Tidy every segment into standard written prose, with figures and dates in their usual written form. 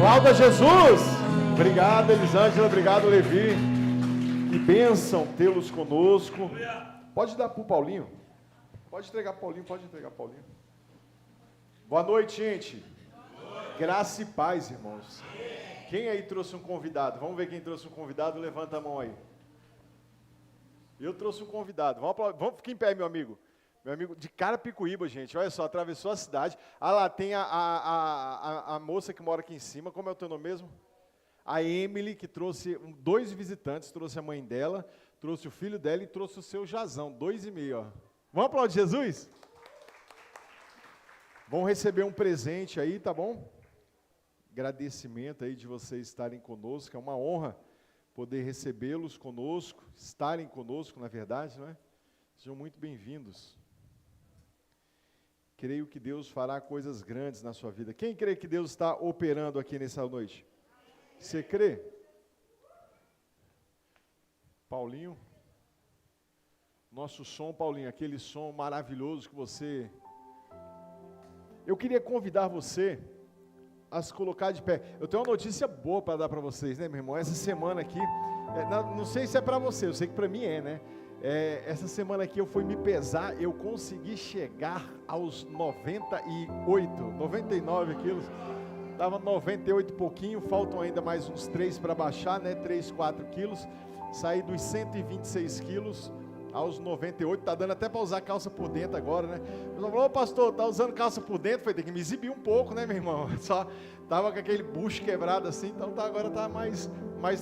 Aplauda Jesus! Obrigado, Elisângela, obrigado, Levi. Que bênção tê-los conosco. Pode dar para o Paulinho. Pode entregar Paulinho, pode entregar Paulinho. Boa noite, gente. Graça e paz, irmãos. Quem aí trouxe um convidado? Vamos ver quem trouxe um convidado, levanta a mão aí. Eu trouxe um convidado. Vamos ficar em pé, meu amigo. Meu amigo de Carapicuíba, gente. Olha só, atravessou a cidade. Ah lá, tem a moça que mora aqui em cima. Como é o teu nome mesmo? A Emily, que trouxe 2 visitantes. Trouxe a mãe dela, trouxe o filho dela e trouxe o seu Jazão. 2,5, ó. Vamos aplaudir Jesus? Vão receber um presente aí, tá bom? Agradecimento aí de vocês estarem conosco. É uma honra poder recebê-los conosco, estarem conosco, na verdade, não é? Sejam muito bem-vindos. Creio que Deus fará coisas grandes na sua vida. Quem crê que Deus está operando aqui nessa noite? Você crê? Paulinho? Nosso som, Paulinho, aquele som maravilhoso que você... Eu queria convidar você a se colocar de pé. Eu tenho uma notícia boa para dar para vocês, né, meu irmão? Essa semana aqui, não sei se é para você, eu sei que para mim é, né? Essa semana aqui eu fui me pesar, eu consegui chegar aos 99 quilos. Estava 98 e pouquinho, faltam ainda mais uns 3 para baixar, né? 3, 4 quilos. Saí dos 126 quilos aos 98, tá dando até para usar calça por dentro agora, né? O pessoal falou, ô pastor, tá usando calça por dentro? Falei, tem que me exibir um pouco, né, meu irmão? Só tava com aquele bucho quebrado assim, então agora tá mais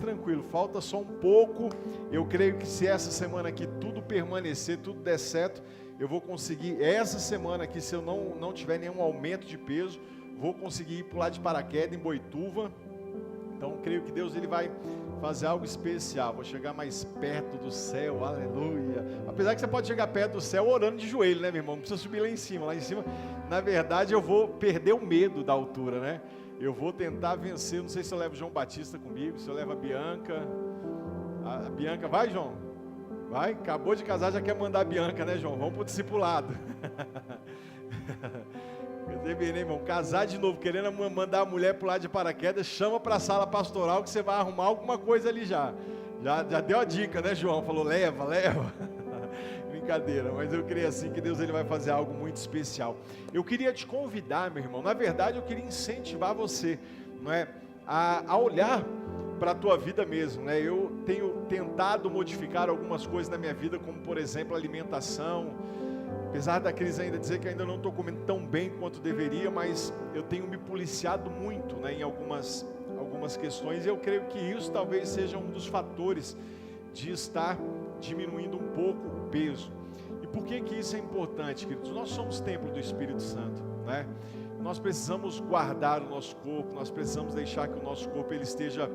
tranquilo. Falta só um pouco. Eu creio que se essa semana aqui tudo permanecer, tudo der certo, eu vou conseguir, essa semana aqui, se eu não tiver nenhum aumento de peso, vou conseguir ir pular de paraquedas em Boituva. Então, creio que Deus ele vai fazer algo especial. Vou chegar mais perto do céu, aleluia. Apesar que você pode chegar perto do céu orando de joelho, né, meu irmão? Não precisa subir lá em cima. Lá em cima, na verdade, eu vou perder o medo da altura, né? Eu vou tentar vencer. Não sei se eu levo o João Batista comigo, se eu levo a Bianca. A Bianca, vai, João? Vai? Acabou de casar, já quer mandar a Bianca, né, João? Vamos pro discipulado. Né, irmão? Casar de novo, querendo mandar a mulher pular de paraquedas, chama para a sala pastoral que você vai arrumar alguma coisa ali já deu a dica, né, João? Falou, leva brincadeira, mas eu creio assim que Deus ele vai fazer algo muito especial. Eu queria te convidar, meu irmão, na verdade eu queria incentivar você, não é, a olhar para a tua vida mesmo, né? Eu tenho tentado modificar algumas coisas na minha vida, como por exemplo a alimentação. Apesar da crise ainda dizer que ainda não estou comendo tão bem quanto deveria, mas eu tenho me policiado muito, né, em algumas questões, e eu creio que isso talvez seja um dos fatores de estar diminuindo um pouco o peso. E por que isso é importante, queridos? Nós somos templo do Espírito Santo, né? Nós precisamos guardar o nosso corpo, nós precisamos deixar que o nosso corpo ele esteja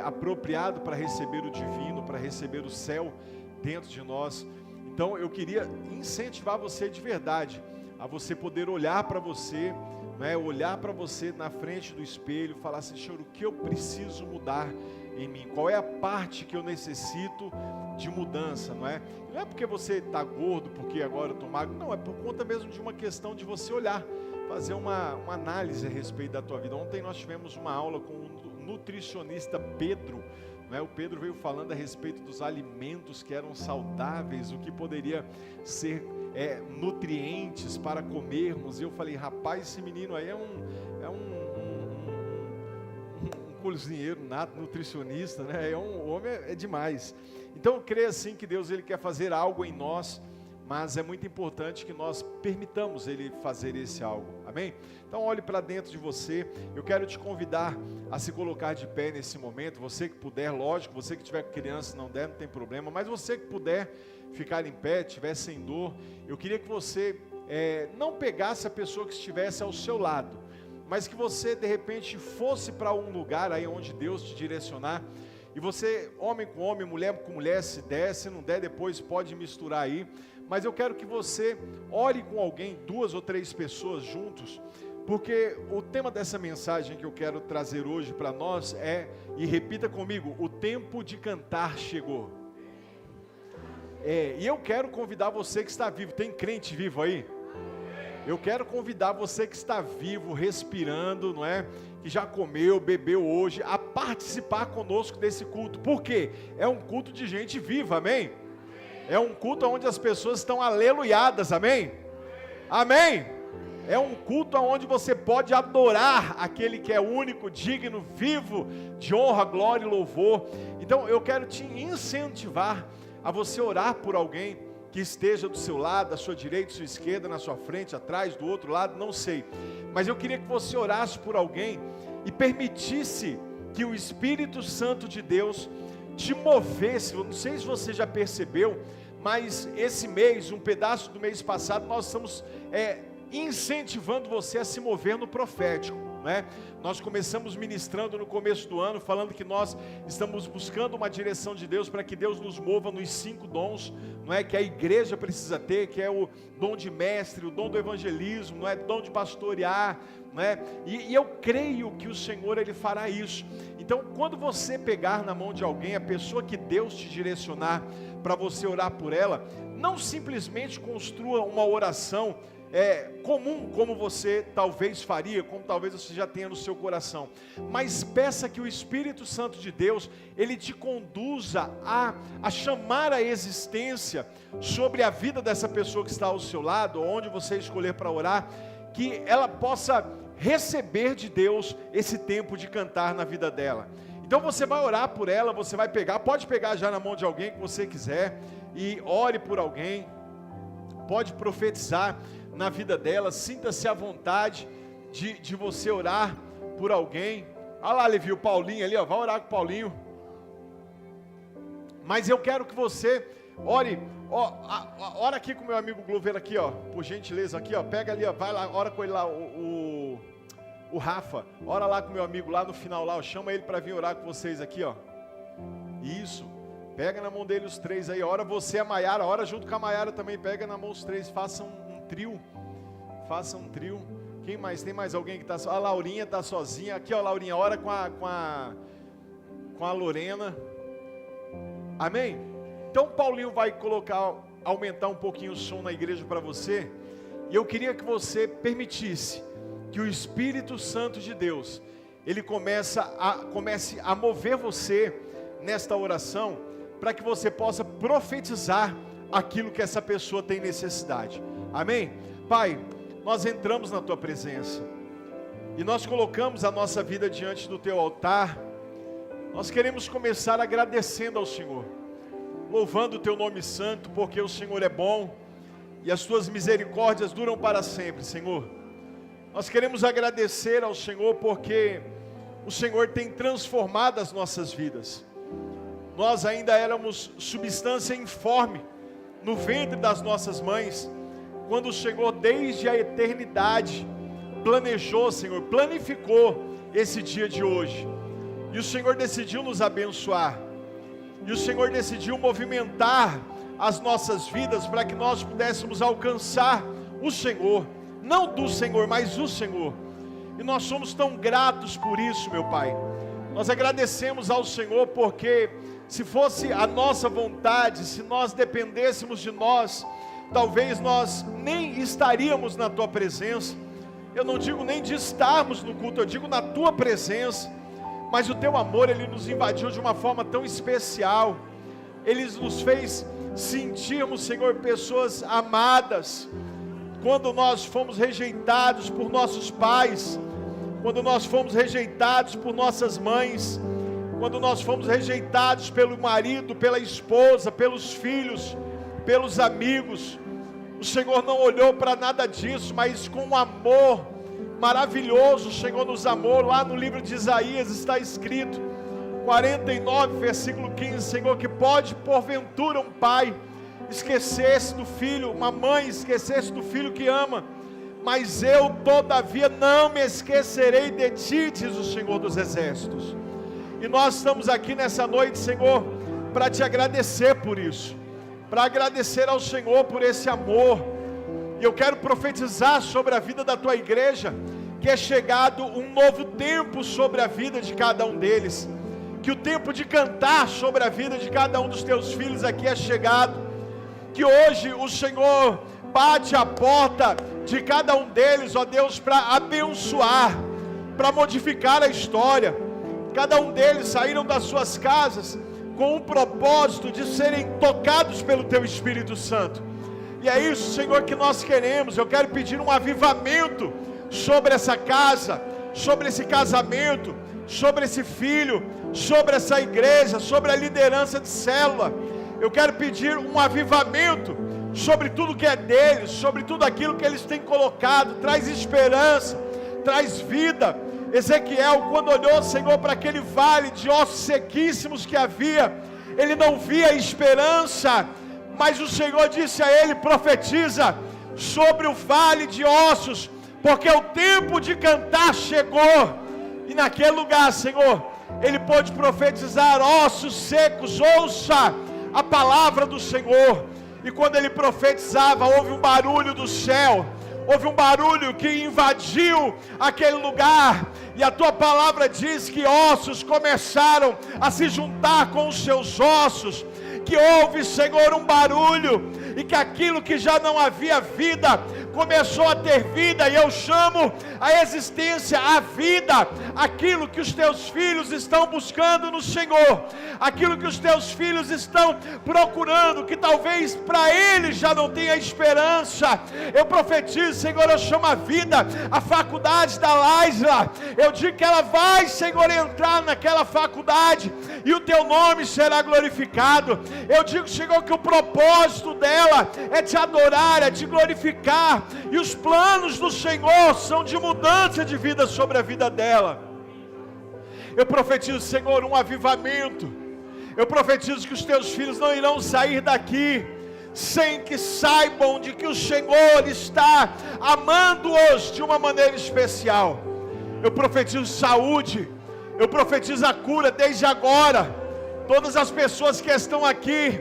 apropriado para receber o divino, para receber o céu dentro de nós. Então eu queria incentivar você de verdade, a você poder olhar para você, né, olhar para você na frente do espelho, falar assim, Senhor, o que eu preciso mudar em mim? Qual é a parte que eu necessito de mudança, não é? Não é porque você está gordo, porque agora eu estou magro, não, é por conta mesmo de uma questão de você olhar, fazer uma análise a respeito da tua vida. Ontem nós tivemos uma aula com o nutricionista Pedro. O Pedro veio falando a respeito dos alimentos que eram saudáveis, o que poderia ser nutrientes para comermos. E eu falei, rapaz, esse menino aí é um cozinheiro nato, nutricionista, né? O homem é demais. Então eu creio assim que Deus ele quer fazer algo em nós, mas é muito importante que nós permitamos Ele fazer esse algo, amém? Então olhe para dentro de você. Eu quero te convidar a se colocar de pé nesse momento. Você que puder, lógico, você que tiver criança, não der, não tem problema, mas você que puder ficar em pé, tiver sem dor, eu queria que você não pegasse a pessoa que estivesse ao seu lado, mas que você de repente fosse para um lugar aí onde Deus te direcionar, e você, homem com homem, mulher com mulher, se der, se não der, depois pode misturar aí. Mas eu quero que você ore com alguém, 2 ou 3 pessoas juntos, porque o tema dessa mensagem que eu quero trazer hoje para nós e repita comigo, o tempo de cantar chegou. E eu quero convidar você que está vivo, tem crente vivo aí? Eu quero convidar você que está vivo, respirando, não é? Que já comeu, bebeu hoje, a participar conosco desse culto. Por quê? É um culto de gente viva, amém? É um culto onde as pessoas estão aleluiadas, amém? Amém? É um culto onde você pode adorar aquele que é único, digno, vivo, de honra, glória e louvor. Então eu quero te incentivar a você orar por alguém que esteja do seu lado, à sua direita, à sua esquerda, na sua frente, atrás, do outro lado, não sei. Mas eu queria que você orasse por alguém e permitisse que o Espírito Santo de Deus te movesse. Eu não sei se você já percebeu, mas esse mês, um pedaço do mês passado, nós estamos incentivando você a se mover no profético, né? Nós começamos ministrando no começo do ano, falando que nós estamos buscando uma direção de Deus, para que Deus nos mova nos 5 dons, não é? Que a igreja precisa ter, que é o dom de mestre, o dom do evangelismo, não é? Dom de pastorear, não é? E eu creio que o Senhor, Ele fará isso. Então, quando você pegar na mão de alguém, a pessoa que Deus te direcionar para você orar por ela, não simplesmente construa uma oração comum, como você talvez faria, como talvez você já tenha no seu coração, mas peça que o Espírito Santo de Deus, Ele te conduza a chamar a existência sobre a vida dessa pessoa que está ao seu lado, onde você escolher para orar, que ela possa receber de Deus esse tempo de cantar na vida dela. Então você vai orar por ela, você vai pegar, pode pegar já na mão de alguém que você quiser, e ore por alguém, pode profetizar na vida dela, sinta-se à vontade de você orar por alguém. Olha lá, Levi, o Paulinho ali, ó, vai orar com o Paulinho. Mas eu quero que você ore, ora aqui com o meu amigo Glover aqui, ó, por gentileza aqui, ó, pega ali, ó, vai lá, ora com ele lá, o Rafa, ora lá com o meu amigo lá no final lá, ó, chama ele para vir orar com vocês aqui, ó. Isso. Pega na mão dele os 3 aí, ora você, a Maiara, ora junto com a Maiara também, pega na mão os 3, faça um trio. Quem mais? Tem mais alguém que está sozinha? A Laurinha está sozinha. Aqui, ó, Laurinha, ora com a Lorena. Amém? Então Paulinho vai aumentar um pouquinho o som na igreja para você. E eu queria que você permitisse que o Espírito Santo de Deus, ele comece a mover você nesta oração, para que você possa profetizar aquilo que essa pessoa tem necessidade. Amém? Pai, nós entramos na Tua presença, e nós colocamos a nossa vida diante do Teu altar. Nós queremos começar agradecendo ao Senhor, louvando o Teu nome santo, porque o Senhor é bom, e as Tuas misericórdias duram para sempre, Senhor. Nós queremos agradecer ao Senhor, porque o Senhor tem transformado as nossas vidas. Nós ainda éramos substância informe no ventre das nossas mães, quando o Senhor desde a eternidade planejou, Senhor, planificou esse dia de hoje, e o Senhor decidiu nos abençoar, e o Senhor decidiu movimentar as nossas vidas, para que nós pudéssemos alcançar o Senhor, não do Senhor, mas o Senhor, e nós somos tão gratos por isso, meu Pai. Nós agradecemos ao Senhor, porque se fosse a nossa vontade, se nós dependêssemos de nós, talvez nós nem estaríamos na Tua presença. Eu não digo nem de estarmos no culto, eu digo na Tua presença. Mas o Teu amor, Ele nos invadiu de uma forma tão especial. Ele nos fez sentirmos, Senhor, pessoas amadas. Quando nós fomos rejeitados por nossos pais, quando nós fomos rejeitados por nossas mães, quando nós fomos rejeitados pelo marido, pela esposa, pelos filhos, pelos amigos, o Senhor não olhou para nada disso, mas com um amor maravilhoso, o Senhor nos amou. Lá no livro de Isaías está escrito, 49, versículo 15, Senhor, que pode porventura um pai esquecer-se do filho, uma mãe esquecer-se do filho que ama, mas eu todavia não me esquecerei de ti, diz o Senhor dos exércitos. E nós estamos aqui nessa noite, Senhor, para te agradecer por isso, para agradecer ao Senhor por esse amor. E eu quero profetizar sobre a vida da tua igreja, que é chegado um novo tempo sobre a vida de cada um deles, que o tempo de cantar sobre a vida de cada um dos teus filhos aqui é chegado, que hoje o Senhor bate a porta de cada um deles, ó Deus, para abençoar, para modificar a história. Cada um deles saíram das suas casas com um propósito de serem tocados pelo Teu Espírito Santo. E é isso, Senhor, que nós queremos. Eu quero pedir um avivamento sobre essa casa, sobre esse casamento, sobre esse filho, sobre essa igreja, sobre a liderança de célula. Eu quero pedir um avivamento sobre tudo que é deles, sobre tudo aquilo que eles têm colocado. Traz esperança, traz vida. Ezequiel, quando olhou, Senhor, para aquele vale de ossos sequíssimos que havia, ele não via esperança, mas o Senhor disse a ele: profetiza sobre o vale de ossos, porque o tempo de cantar chegou. E naquele lugar, Senhor, ele pôde profetizar: ossos secos, ouça a palavra do Senhor. E quando ele profetizava, houve um barulho do céu, houve um barulho que invadiu aquele lugar, e a tua palavra diz que ossos começaram a se juntar com os seus ossos, que houve, Senhor, um barulho, e que aquilo que já não havia vida, começou a ter vida. E eu chamo a existência, a vida, aquilo que os teus filhos estão buscando no Senhor, aquilo que os teus filhos estão procurando, que talvez para eles já não tenha esperança. Eu profetizo, Senhor, eu chamo a vida, a faculdade da Laisla, eu digo que ela vai, Senhor, entrar naquela faculdade, e o teu nome será glorificado. Eu digo, Senhor, que o propósito dela é te adorar, é te glorificar, e os planos do Senhor são de mudança de vida sobre a vida dela. Eu profetizo, Senhor, um avivamento. Eu profetizo que os teus filhos não irão sair daqui sem que saibam de que o Senhor está amando-os de uma maneira especial. Eu profetizo saúde, eu profetizo a cura desde agora. Todas as pessoas que estão aqui,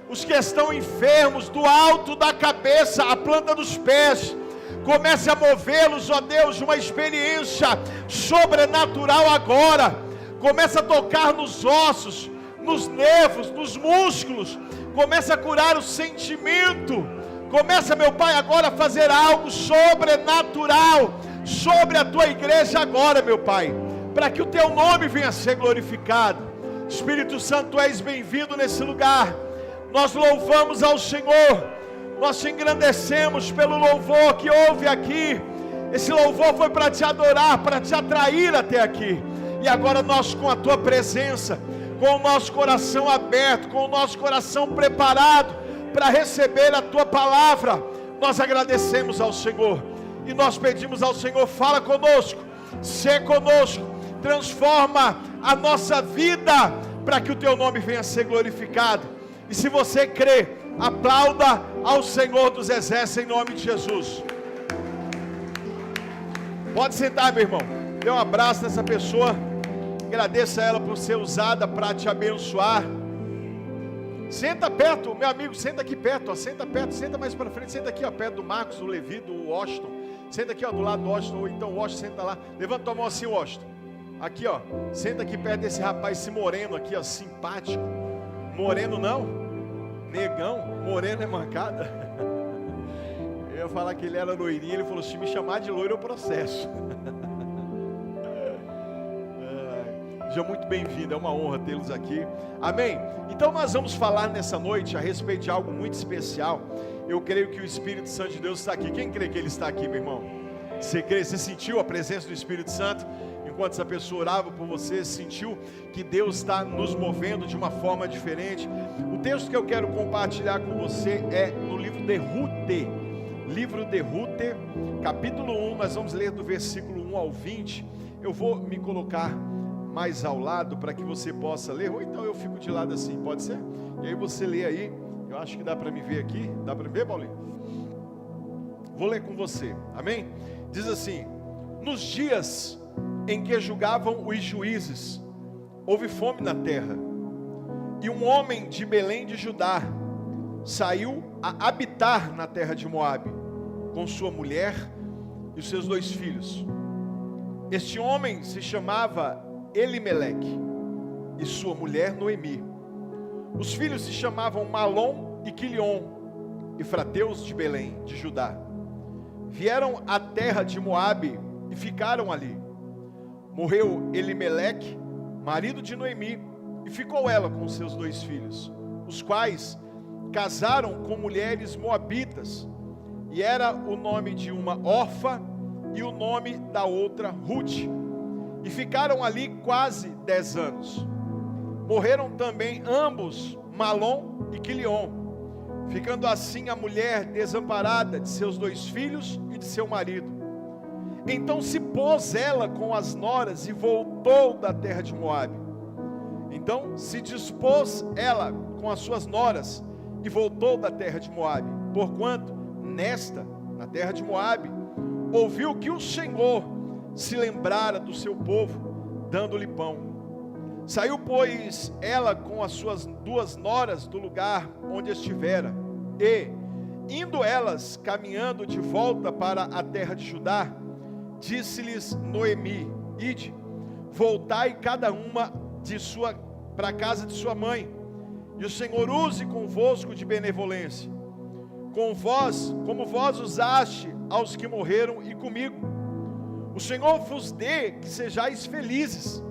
os que estão enfermos, do alto da cabeça à planta dos pés, comece a movê-los, ó Deus, de uma experiência sobrenatural agora. Comece a tocar nos ossos, nos nervos, nos músculos. Comece a curar o sentimento. Começa, meu Pai, agora a fazer algo sobrenatural sobre a tua igreja agora, meu Pai, para que o teu nome venha a ser glorificado. Espírito Santo, tu és bem-vindo nesse lugar. Nós louvamos ao Senhor, nós te engrandecemos pelo louvor que houve aqui. Esse louvor foi para te adorar, para te atrair até aqui. E agora nós, com a tua presença, com o nosso coração aberto, com o nosso coração preparado para receber a tua palavra, nós agradecemos ao Senhor e nós pedimos ao Senhor: fala conosco, sê conosco, transforma a nossa vida para que o teu nome venha a ser glorificado. E se você crê, aplauda ao Senhor dos Exércitos em nome de Jesus. Pode sentar, meu irmão. Dê um abraço nessa pessoa. Agradeça a ela por ser usada para te abençoar. Senta perto, meu amigo, senta aqui perto, ó, senta perto, senta mais para frente, senta aqui, ó, perto do Marcos, do Levi, do Washington. Senta aqui, ó, do lado do Washington, ou então o Washington senta lá. Levanta tua mão assim, Washington. Aqui, ó, senta aqui perto desse rapaz, esse moreno aqui, ó, simpático. Moreno não, negão, moreno é mancada. Eu ia falar que ele era loirinho, ele falou: se me chamar de loiro eu processo. Seja muito bem-vindo, é uma honra tê-los aqui, amém? Então nós vamos falar nessa noite a respeito de algo muito especial. Eu creio que o Espírito Santo de Deus está aqui. Quem crê que Ele está aqui, meu irmão? Você crê? Você sentiu a presença do Espírito Santo? Enquanto essa pessoa orava por você, sentiu que Deus está nos movendo de uma forma diferente? O texto que eu quero compartilhar com você é no livro de Rute. Livro de Rute, capítulo 1, nós vamos ler do versículo 1 ao 20. Eu vou me colocar mais ao lado para que você possa ler, ou então eu fico de lado assim, pode ser? E aí você lê aí. Eu acho que dá para me ver aqui. Dá para me ver, Paulinho? Vou ler com você, amém? Diz assim: nos dias em que julgavam os juízes, houve fome na terra, e um homem de Belém de Judá saiu a habitar na terra de Moabe, com sua mulher e os seus 2 filhos. Este homem se chamava Elimeleque e sua mulher Noemi. Os filhos se chamavam Malom e Quilion. efrateus de Belém, de Judá. Vieram à terra de Moabe e ficaram ali. Morreu Elimeleque, marido de Noemi, e ficou ela com seus 2 filhos, os quais casaram com mulheres moabitas, e era o nome de uma Orfa e o nome da outra Ruth, e ficaram ali quase 10 anos. Morreram também ambos, Malom e Quilion, ficando assim a mulher desamparada de seus 2 filhos e de seu marido. Então se pôs ela com as noras e voltou da terra de Moabe. Então se dispôs ela com as suas noras e voltou da terra de Moabe, porquanto na terra de Moabe, ouviu que o Senhor se lembrara do seu povo, dando-lhe pão. Saiu, pois, ela com as suas 2 noras do lugar onde estivera, e, indo elas caminhando de volta para a terra de Judá, disse-lhes Noemi: ide, voltai cada uma para a casa de sua mãe, e o Senhor use convosco de benevolência, como vós usaste aos que morreram e comigo. O Senhor vos dê que sejais felizes,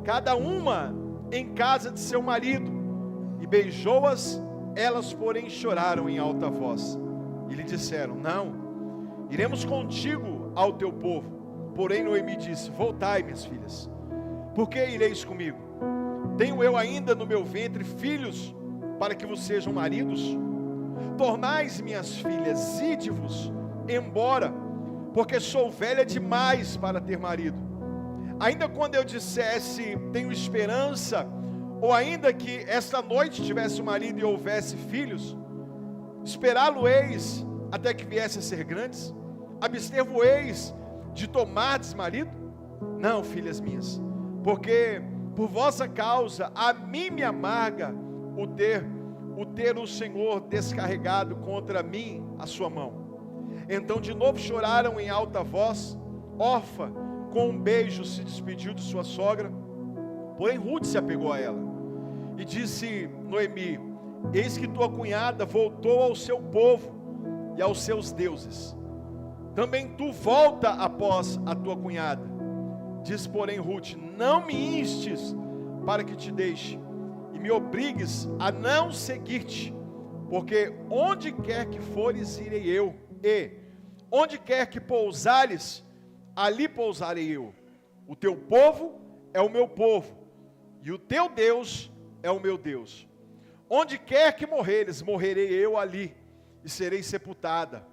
cada uma em casa de seu marido. E beijou-as, elas porém choraram em alta voz, e lhe disseram: não, iremos contigo ao teu povo. Porém Noemi disse: voltai, minhas filhas, por que ireis comigo? Tenho eu ainda no meu ventre filhos para que vos sejam maridos? Tornais, minhas filhas, ide-vos embora, porque sou velha demais para ter marido. Ainda quando eu dissesse tenho esperança, ou ainda que esta noite tivesse um marido e houvesse filhos, esperá-lo-eis até que viesse a ser grandes? Abster-vos-eis de tomardes marido? Não, filhas minhas, porque por vossa causa a mim me amarga o ter o Senhor descarregado contra mim a sua mão. Então de novo choraram em alta voz. Orfa com um beijo se despediu de sua sogra, porém Ruth se apegou a ela, e disse Noemi: eis que tua cunhada voltou ao seu povo e aos seus deuses, também tu volta após a tua cunhada. Diz porém Ruth: não me instes para que te deixe e me obrigues a não seguir-te, porque onde quer que fores irei eu, e onde quer que pousares, ali pousarei eu. O teu povo é o meu povo, e o teu Deus é o meu Deus. Onde quer que morreres, morrerei eu ali, e serei sepultada.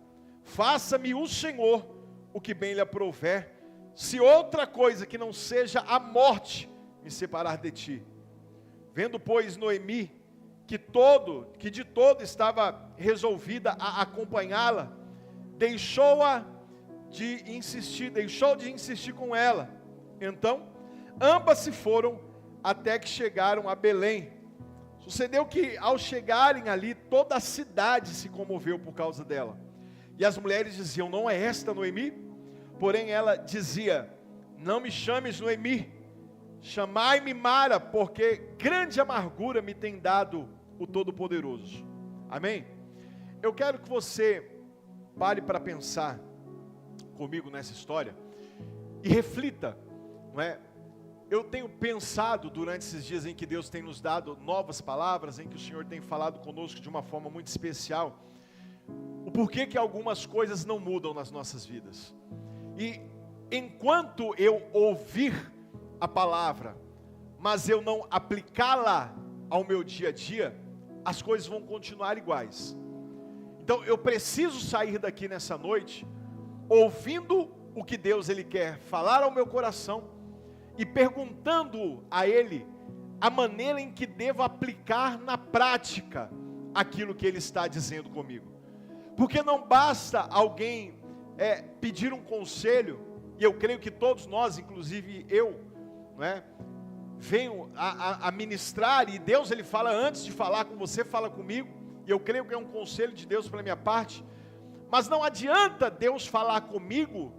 Faça-me o Senhor o que bem lhe aprouver, se outra coisa que não seja a morte me separar de ti. Vendo, pois, Noemi que de todo estava resolvida a acompanhá-la, deixou de insistir com ela. Então ambas se foram até que chegaram a Belém. Sucedeu que ao chegarem ali, toda a cidade se comoveu por causa dela. E as mulheres diziam: não é esta Noemi? Porém ela dizia: não me chames Noemi, chamai-me Mara, porque grande amargura me tem dado o Todo-Poderoso. Amém? Eu quero que você pare para pensar comigo nessa história e reflita, não é? Eu tenho pensado durante esses dias em que Deus tem nos dado novas palavras, em que o Senhor tem falado conosco de uma forma muito especial, o porquê que algumas coisas não mudam nas nossas vidas. E enquanto eu ouvir a palavra, mas eu não aplicá-la ao meu dia a dia, as coisas vão continuar iguais. Então eu preciso sair daqui nessa noite ouvindo o que Deus ele quer falar ao meu coração e perguntando a Ele a maneira em que devo aplicar na prática aquilo que Ele está dizendo comigo. Porque não basta alguém pedir um conselho, e eu creio que todos nós, inclusive eu, não é, venho a ministrar, e Deus ele fala antes de falar com você, fala comigo, e eu creio que é um conselho de Deus para a minha parte. Mas não adianta Deus falar comigo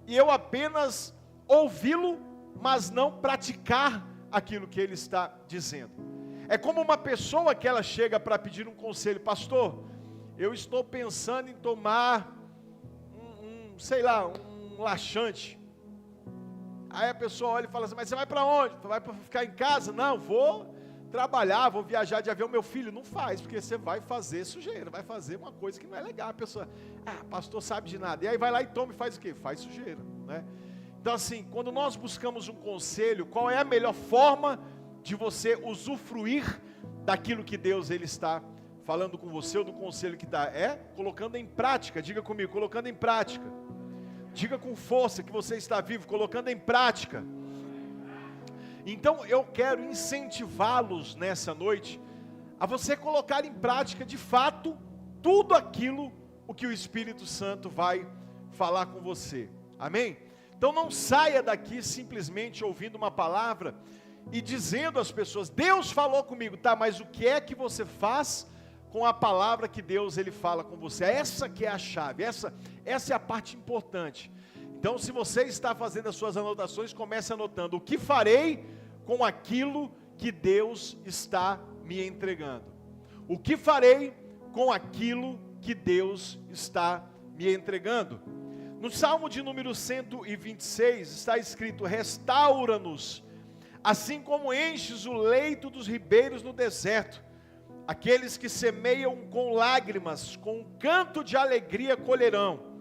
e eu apenas ouvi-lo, mas não praticar aquilo que Ele está dizendo. É como uma pessoa que ela chega para pedir um conselho: pastor, eu estou pensando em tomar sei lá, um laxante. Aí a pessoa olha e fala assim, mas você vai para onde? Vai para ficar em casa? Não, vou trabalhar, vou viajar de avião. Meu filho, não faz, porque você vai fazer sujeira, vai fazer uma coisa que não é legal. A pessoa, pastor sabe de nada. E aí vai lá e toma e faz o quê? Faz sujeira, né? Então assim, quando nós buscamos um conselho, qual é a melhor forma de você usufruir daquilo que Deus ele está falando com você, ou do conselho que está? É colocando em prática. Diga comigo, colocando em prática. Diga com força que você está vivo, colocando em prática. Então eu quero incentivá-los nessa noite a você colocar em prática de fato tudo aquilo o que o Espírito Santo vai falar com você. Amém? Então não saia daqui simplesmente ouvindo uma palavra e dizendo às pessoas, Deus falou comigo, tá, mas o que é que você faz com a palavra que Deus ele fala com você? Essa que é a chave, essa é a parte importante. Então se você está fazendo as suas anotações, comece anotando, o que farei com aquilo que Deus está me entregando? O que farei com aquilo que Deus está me entregando? No Salmo de número 126 está escrito, restaura-nos, assim como enches o leito dos ribeiros no deserto. Aqueles que semeiam com lágrimas, com um canto de alegria colherão.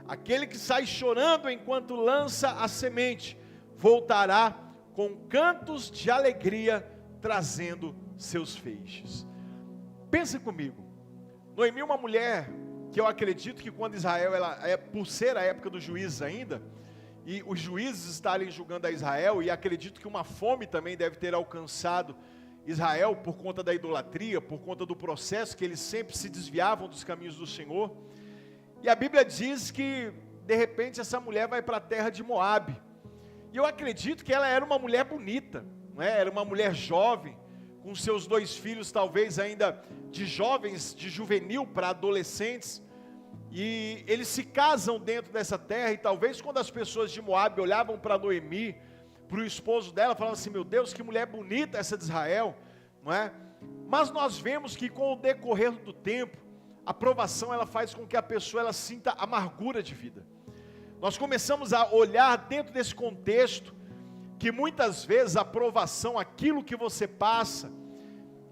Aquele que sai chorando enquanto lança a semente, voltará com cantos de alegria, trazendo seus feixes. Pensa comigo, Noemi é uma mulher que eu acredito que quando Israel, por ser a época dos juízes ainda, e os juízes estarem julgando a Israel, e acredito que uma fome também deve ter alcançado Israel por conta da idolatria, por conta do processo que eles sempre se desviavam dos caminhos do Senhor. E a Bíblia diz que de repente essa mulher vai para a terra de Moabe. E eu acredito que ela era uma mulher bonita, não é? Era uma mulher jovem, com seus 2 filhos talvez ainda de jovens, de juvenil para adolescentes. E eles se casam dentro dessa terra, e talvez quando as pessoas de Moabe olhavam para Noemi, para o esposo dela, falavam assim, meu Deus, que mulher bonita essa de Israel, não é? Mas nós vemos que com o decorrer do tempo, a provação ela faz com que a pessoa ela sinta amargura de vida. Nós começamos a olhar dentro desse contexto, que muitas vezes a provação, aquilo que você passa,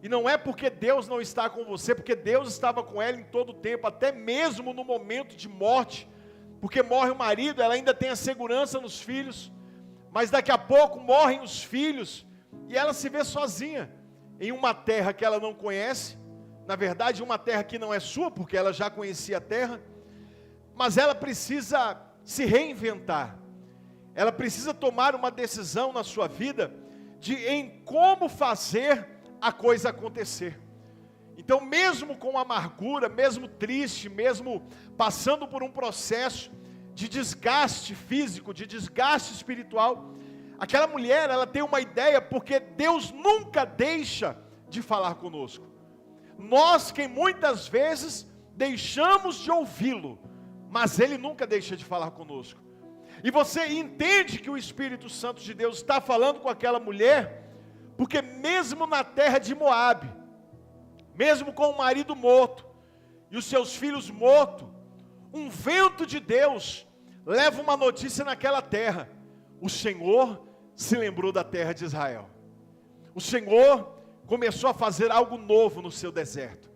e não é porque Deus não está com você, porque Deus estava com ela em todo o tempo, até mesmo no momento de morte, porque morre o marido, ela ainda tem a segurança nos filhos, mas daqui a pouco morrem os filhos, e ela se vê sozinha, em uma terra que ela não conhece, na verdade uma terra que não é sua, porque ela já conhecia a terra, mas ela precisa se reinventar, ela precisa tomar uma decisão na sua vida, em como fazer a coisa acontecer. Então mesmo com amargura, mesmo triste, mesmo passando por um processo de desgaste físico, de desgaste espiritual, aquela mulher, ela tem uma ideia, porque Deus nunca deixa de falar conosco. Nós que muitas vezes deixamos de ouvi-lo, mas Ele nunca deixa de falar conosco. E você entende que o Espírito Santo de Deus está falando com aquela mulher, porque mesmo na terra de Moabe, mesmo com o marido morto, e os seus filhos mortos, um vento de Deus leva uma notícia naquela terra, o Senhor se lembrou da terra de Israel, o Senhor começou a fazer algo novo no seu deserto,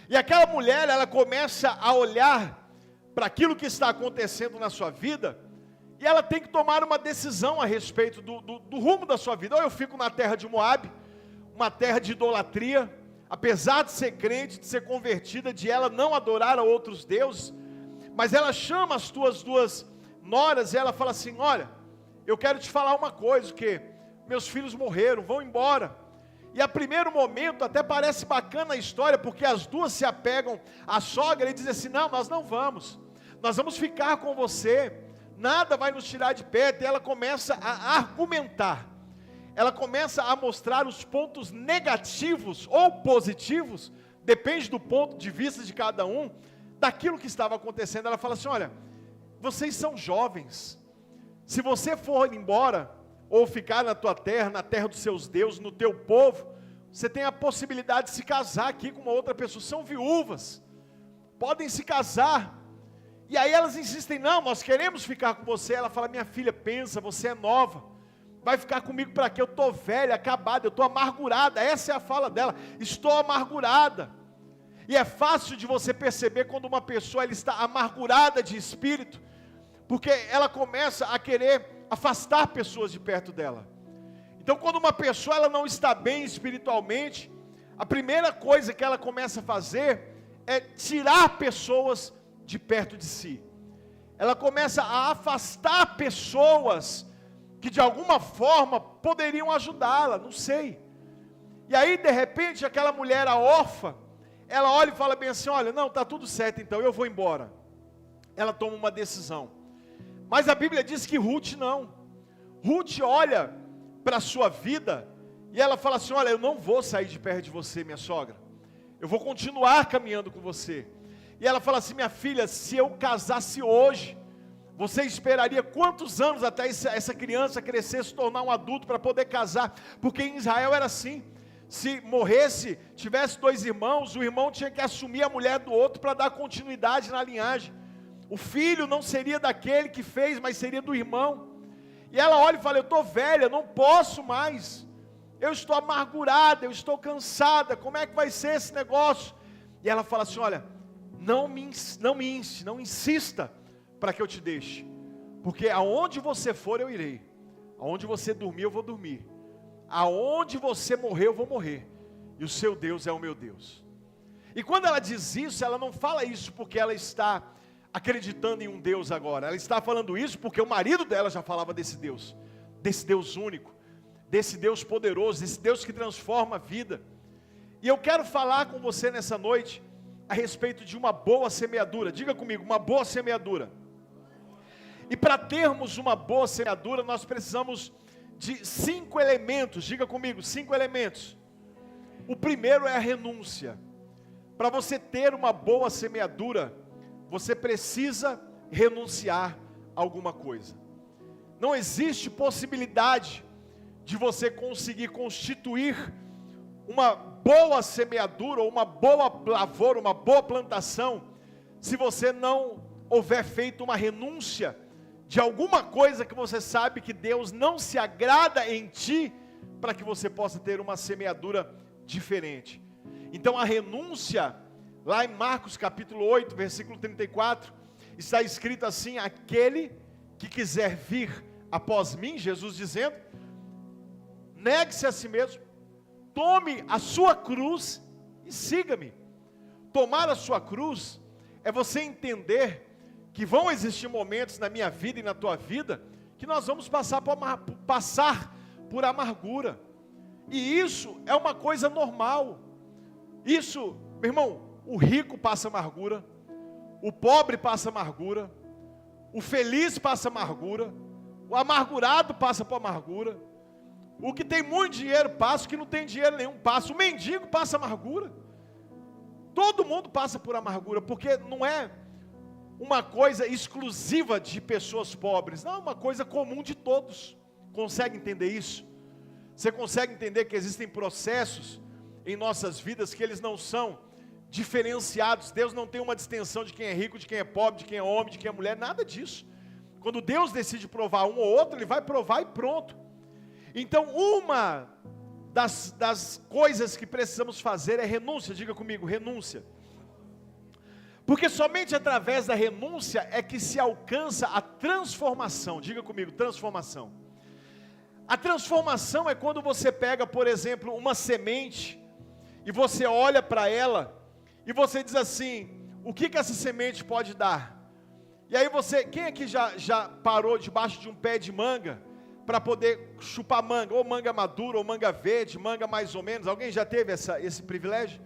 e aquela mulher, ela começa a olhar para aquilo que está acontecendo na sua vida, e ela tem que tomar uma decisão a respeito do rumo da sua vida. Ou eu fico na terra de Moabe, uma terra de idolatria, apesar de ser crente, de ser convertida, de ela não adorar a outros deuses, mas ela chama as tuas 2 noras, e ela fala assim, olha, eu quero te falar uma coisa, que meus filhos morreram, vão embora. E a primeiro momento até parece bacana a história, porque as 2 se apegam à sogra e dizem assim, não, nós não vamos, nós vamos ficar com você, nada vai nos tirar de perto. E ela começa a argumentar, ela começa a mostrar os pontos negativos ou positivos, depende do ponto de vista de cada um, daquilo que estava acontecendo. Ela fala assim, olha, vocês são jovens, se você for embora, ou ficar na tua terra, na terra dos seus deuses, no teu povo, você tem a possibilidade de se casar aqui com uma outra pessoa, são viúvas, podem se casar. E aí elas insistem, não, nós queremos ficar com você. Ela fala, minha filha, pensa, você é nova, vai ficar comigo para quê? Eu estou velha, acabada, eu estou amargurada. Essa é a fala dela, estou amargurada. E é fácil de você perceber quando uma pessoa ela está amargurada de espírito, porque ela começa a querer afastar pessoas de perto dela. Então quando uma pessoa ela não está bem espiritualmente, a primeira coisa que ela começa a fazer é tirar pessoas de perto de si. Ela começa a afastar pessoas que de alguma forma poderiam ajudá-la, não sei. E aí de repente aquela mulher, a órfã, ela olha e fala bem assim, olha, não, está tudo certo então, eu vou embora. Ela toma uma decisão. Mas a Bíblia diz que Ruth não. Ruth olha para a sua vida e ela fala assim, olha, eu não vou sair de perto de você, minha sogra. Eu vou continuar caminhando com você. E ela fala assim, minha filha, se eu casasse hoje, você esperaria quantos anos até essa criança crescer, se tornar um adulto para poder casar? Porque em Israel era assim. Se morresse, tivesse 2 irmãos, o irmão tinha que assumir a mulher do outro para dar continuidade na linhagem. O filho não seria daquele que fez, mas seria do irmão. E ela olha e fala, eu estou velha, não posso mais. Eu estou amargurada, eu estou cansada, como é que vai ser esse negócio? E ela fala assim, olha, não insista para que eu te deixe. Porque aonde você for eu irei. Aonde você dormir eu vou dormir. Aonde você morrer eu vou morrer. E o seu Deus é o meu Deus. E quando ela diz isso, ela não fala isso porque ela está acreditando em um Deus agora. Ela está falando isso porque o marido dela já falava desse Deus único, desse Deus poderoso, desse Deus que transforma a vida. E eu quero falar com você nessa noite a respeito de uma boa semeadura. Diga comigo, uma boa semeadura. E para termos uma boa semeadura, nós precisamos de 5 elementos. Diga comigo, 5 elementos. O primeiro é a renúncia. Para você ter uma boa semeadura, você precisa renunciar a alguma coisa. Não existe possibilidade de você conseguir constituir uma boa semeadura, ou uma boa lavoura, uma boa plantação, se você não houver feito uma renúncia de alguma coisa que você sabe que Deus não se agrada em ti, para que você possa ter uma semeadura diferente. Então a renúncia, lá em Marcos capítulo 8, versículo 34, está escrito assim, aquele que quiser vir após mim, Jesus dizendo, negue-se a si mesmo, tome a sua cruz e siga-me. Tomar a sua cruz é você entender que vão existir momentos na minha vida e na tua vida que nós vamos passar por amargura. E isso é uma coisa normal. Isso, meu irmão, o rico passa amargura, o pobre passa amargura, o feliz passa amargura, o amargurado passa por amargura, o que tem muito dinheiro passa, o que não tem dinheiro nenhum passa, o mendigo passa amargura. Todo mundo passa por amargura, porque não é uma coisa exclusiva de pessoas pobres, não, é uma coisa comum de todos. Consegue entender isso? Você consegue entender que existem processos em nossas vidas que eles não são diferenciados? Deus não tem uma distinção de quem é rico, de quem é pobre, de quem é homem, de quem é mulher, nada disso. Quando Deus decide provar um ou outro, Ele vai provar e pronto. Então uma das coisas que precisamos fazer é renúncia. Diga comigo, renúncia. Porque somente através da renúncia é que se alcança a transformação. Diga comigo, transformação. A transformação é quando você pega, por exemplo, uma semente e você olha para ela e você diz assim, o que essa semente pode dar? E aí você, quem aqui já parou debaixo de um pé de manga para poder chupar manga, ou manga madura, ou manga verde, manga mais ou menos? Alguém já teve esse privilégio?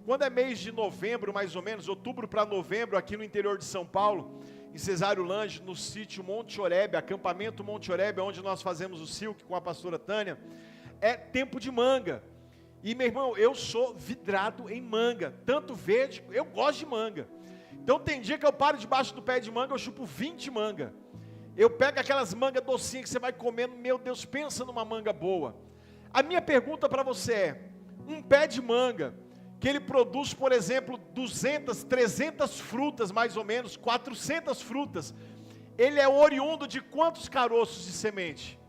Quando é mês de novembro, mais ou menos, outubro para novembro, aqui no interior de São Paulo, em Cesário Lange, no sítio Monte Oreb, acampamento Monte Oreb, onde nós fazemos o silk com a pastora Tânia, é tempo de manga. E meu irmão, eu sou vidrado em manga, tanto verde, eu gosto de manga. Então tem dia que eu paro debaixo do pé de manga, eu chupo 20 manga. Eu pego aquelas mangas docinhas que você vai comendo, meu Deus, pensa numa manga boa. A minha pergunta para você é, um pé de manga que ele produz, por exemplo, 200, 300 frutas, mais ou menos, 400 frutas, ele é oriundo de quantos caroços de semente?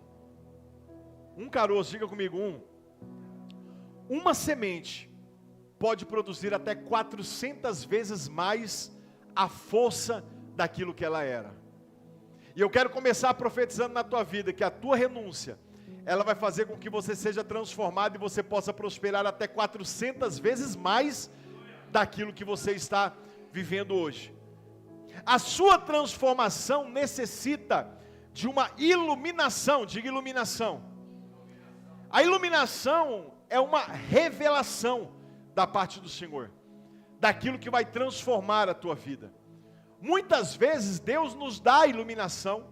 Um caroço, diga comigo, um. Uma semente pode produzir até 400 vezes mais a força daquilo que ela era. E eu quero começar profetizando na tua vida, que a tua renúncia, ela vai fazer com que você seja transformado e você possa prosperar até 400 vezes mais daquilo que você está vivendo hoje. A sua transformação necessita de uma iluminação, diga iluminação. A iluminação é uma revelação da parte do Senhor, daquilo que vai transformar a tua vida. Muitas vezes Deus nos dá a iluminação,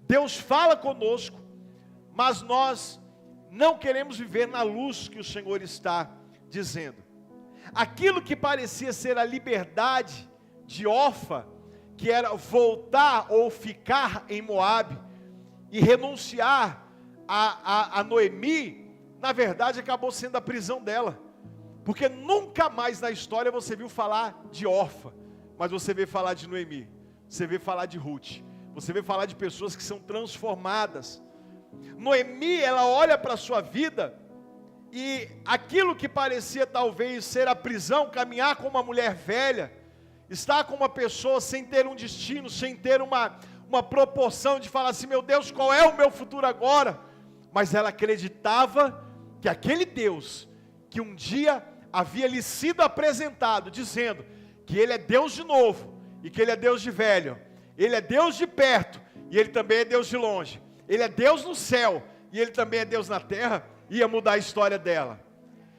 Deus fala conosco, mas nós não queremos viver na luz que o Senhor está dizendo. Aquilo que parecia ser a liberdade de Orfa, que era voltar ou ficar em Moabe e renunciar a Noemi, na verdade acabou sendo a prisão dela, porque nunca mais na história você viu falar de Orfa, mas você vê falar de Noemi, você vê falar de Ruth, você vê falar de pessoas que são transformadas. Noemi, ela olha para a sua vida, e aquilo que parecia talvez ser a prisão, caminhar com uma mulher velha, estar com uma pessoa sem ter um destino, sem ter uma proporção de falar assim, meu Deus, qual é o meu futuro agora? Mas ela acreditava que aquele Deus, que um dia havia lhe sido apresentado, dizendo que Ele é Deus de novo, e que Ele é Deus de velho, Ele é Deus de perto, e Ele também é Deus de longe, Ele é Deus no céu, e Ele também é Deus na terra, ia mudar a história dela.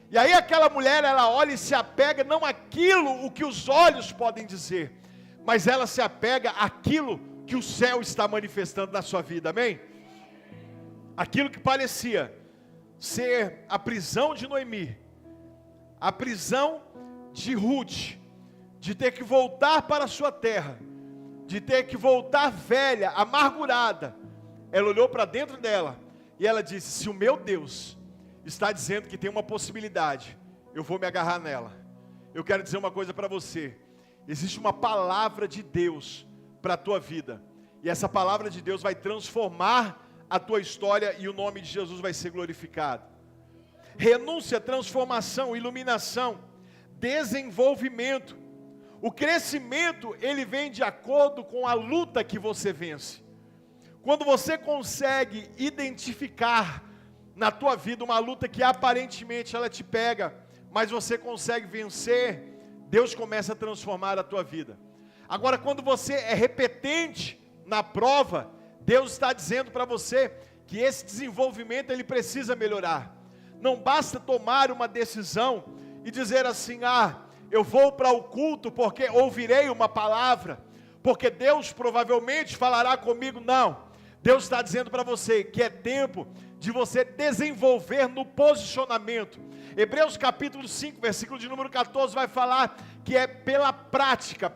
E aí aquela mulher, ela olha e se apega, não àquilo o que os olhos podem dizer, mas ela se apega àquilo que o céu está manifestando na sua vida, amém? Aquilo que parecia ser a prisão de Noemi, a prisão de Ruth, de ter que voltar para a sua terra, de ter que voltar velha, amargurada, ela olhou para dentro dela, e ela disse, se o meu Deus está dizendo que tem uma possibilidade, eu vou me agarrar nela. Eu quero dizer uma coisa para você, existe uma palavra de Deus para a tua vida, e essa palavra de Deus vai transformar a tua história, e o nome de Jesus vai ser glorificado. Renúncia, transformação, iluminação, desenvolvimento. O crescimento, ele vem de acordo com a luta que você vence. Quando você consegue identificar na tua vida uma luta que aparentemente ela te pega, mas você consegue vencer, Deus começa a transformar a tua vida. Agora, quando você é repetente na prova, Deus está dizendo para você que esse desenvolvimento ele precisa melhorar. Não basta tomar uma decisão e dizer assim, eu vou para o culto porque ouvirei uma palavra, porque Deus provavelmente falará comigo. Não, Deus está dizendo para você que é tempo de você desenvolver no posicionamento. Hebreus capítulo 5, versículo de número 14 vai falar que é pela prática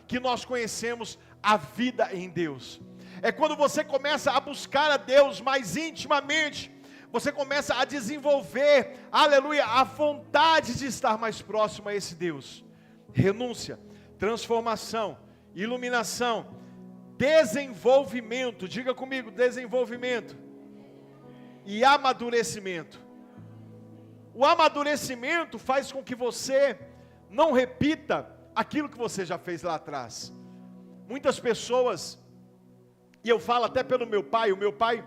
que nós conhecemos a vida em Deus. É quando você começa a buscar a Deus mais intimamente, você começa a desenvolver, aleluia, a vontade de estar mais próximo a esse Deus. Renúncia, transformação, iluminação, desenvolvimento, diga comigo, desenvolvimento e amadurecimento. O amadurecimento faz com que você não repita aquilo que você já fez lá atrás. Muitas pessoas, e eu falo até pelo meu pai, o meu pai,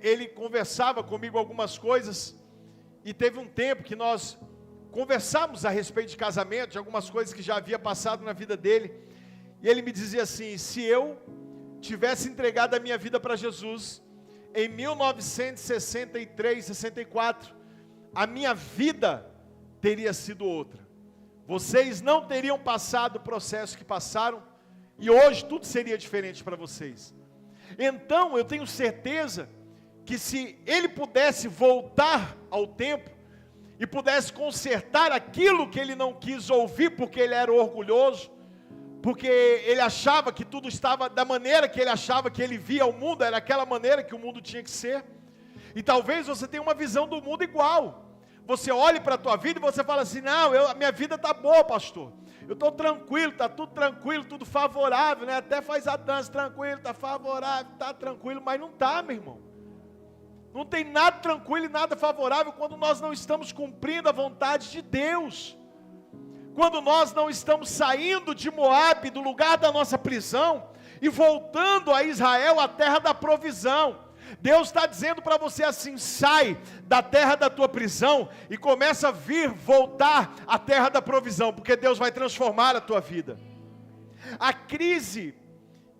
ele conversava comigo algumas coisas, e teve um tempo que nós conversamos a respeito de casamento, de algumas coisas que já havia passado na vida dele, e ele me dizia assim, se eu tivesse entregado a minha vida para Jesus, em 1963, 64, a minha vida teria sido outra, vocês não teriam passado o processo que passaram, e hoje tudo seria diferente para vocês. Então eu tenho certeza que se ele pudesse voltar ao tempo e pudesse consertar aquilo que ele não quis ouvir, porque ele era orgulhoso, porque ele achava que tudo estava da maneira que ele achava que ele via o mundo, era aquela maneira que o mundo tinha que ser, e talvez você tenha uma visão do mundo igual, você olhe para a tua vida e você fala assim, não, a minha vida está boa, pastor. Eu estou tranquilo, está tudo tranquilo, tudo favorável, né? Até faz a dança, tranquilo, está favorável, está tranquilo, mas não está, meu irmão. Não tem nada tranquilo e nada favorável quando nós não estamos cumprindo a vontade de Deus. Quando nós não estamos saindo de Moabe, do lugar da nossa prisão, e voltando a Israel, a terra da provisão. Deus está dizendo para você assim, sai da terra da tua prisão e começa a voltar à terra da provisão, porque Deus vai transformar a tua vida. A crise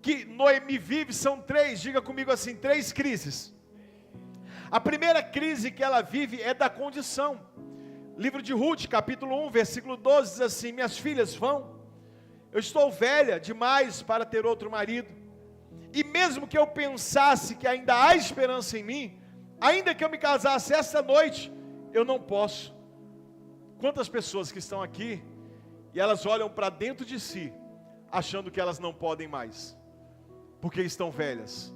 que Noemi vive são 3, diga comigo assim, 3 crises. A primeira crise que ela vive é da condição. Livro de Ruth, capítulo 1, versículo 12, diz assim, minhas filhas vão, eu estou velha demais para ter outro marido. E mesmo que eu pensasse que ainda há esperança em mim, ainda que eu me casasse esta noite, eu não posso. Quantas pessoas que estão aqui, e elas olham para dentro de si, achando que elas não podem mais, porque estão velhas,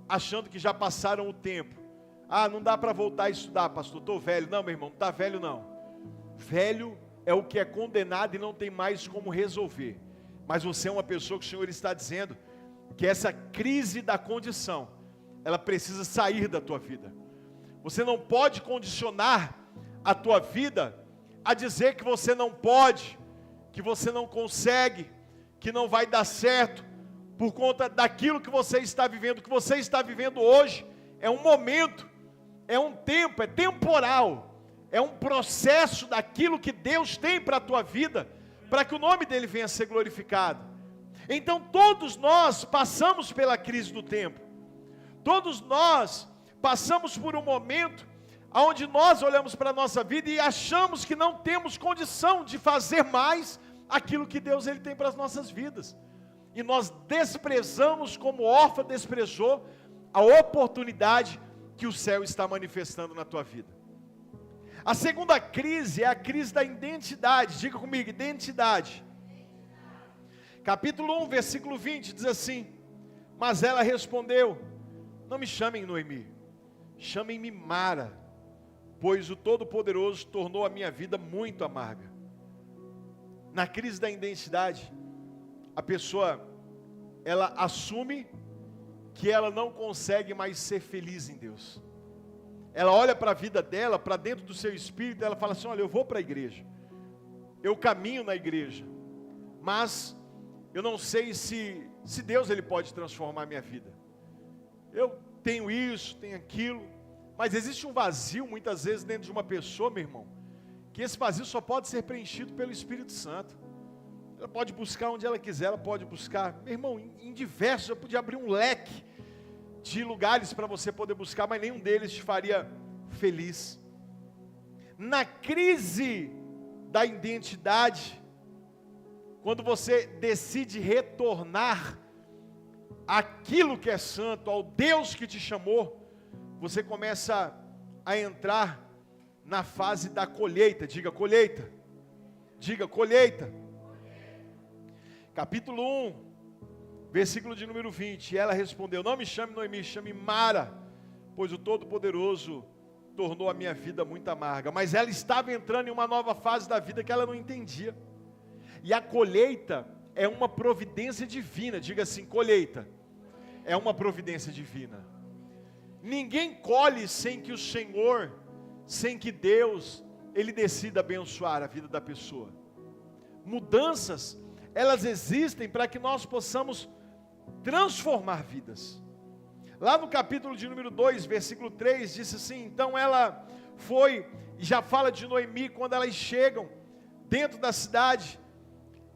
achando que já passaram o tempo. Ah, não dá para voltar a estudar, pastor, estou velho. Não, meu irmão, não está velho não. Velho é o que é condenado e não tem mais como resolver. Mas você é uma pessoa que o Senhor está dizendo que essa crise da condição, ela precisa sair da tua vida. Você não pode condicionar a tua vida a dizer que você não pode, que você não consegue, que não vai dar certo, por conta daquilo que você está vivendo. O que você está vivendo hoje é um momento, é um tempo, é temporal, é um processo daquilo que Deus tem para a tua vida, para que o nome dele venha a ser glorificado. Então todos nós passamos pela crise do tempo, todos nós passamos por um momento onde nós olhamos para a nossa vida e achamos que não temos condição de fazer mais aquilo que Deus ele tem para as nossas vidas, e nós desprezamos, como órfã desprezou, a oportunidade que o céu está manifestando na tua vida. A segunda crise é a crise da identidade, diga comigo, identidade. Capítulo 1, versículo 20, diz assim, mas ela respondeu, não me chamem Noemi, chamem-me Mara, pois o Todo-Poderoso tornou a minha vida muito amarga. Na crise da identidade, a pessoa, ela assume que ela não consegue mais ser feliz em Deus. Ela olha para a vida dela, para dentro do seu espírito, ela fala assim, olha, eu vou para a igreja, eu caminho na igreja, mas eu não sei se Deus ele pode transformar a minha vida. Eu tenho isso, tenho aquilo, mas existe um vazio muitas vezes dentro de uma pessoa, meu irmão, que esse vazio só pode ser preenchido pelo Espírito Santo. Ela pode buscar onde ela quiser, ela pode buscar, meu irmão, em diversos, eu podia abrir um leque de lugares para você poder buscar, mas nenhum deles te faria feliz. Na crise da identidade, quando você decide retornar àquilo que é santo, ao Deus que te chamou, você começa a entrar na fase da colheita. Diga colheita. Diga colheita. Capítulo 1, versículo de número 20. E ela respondeu, não me chame Noemi, chame Mara, pois o Todo-Poderoso tornou a minha vida muito amarga. Mas ela estava entrando em uma nova fase da vida que ela não entendia. E a colheita é uma providência divina. Diga assim, colheita é uma providência divina. Ninguém colhe sem que o Senhor, sem que Deus, ele decida abençoar a vida da pessoa. Mudanças, elas existem para que nós possamos transformar vidas. Lá no capítulo de número 2, versículo 3, disse assim, então ela foi, e já fala de Noemi, quando elas chegam dentro da cidade,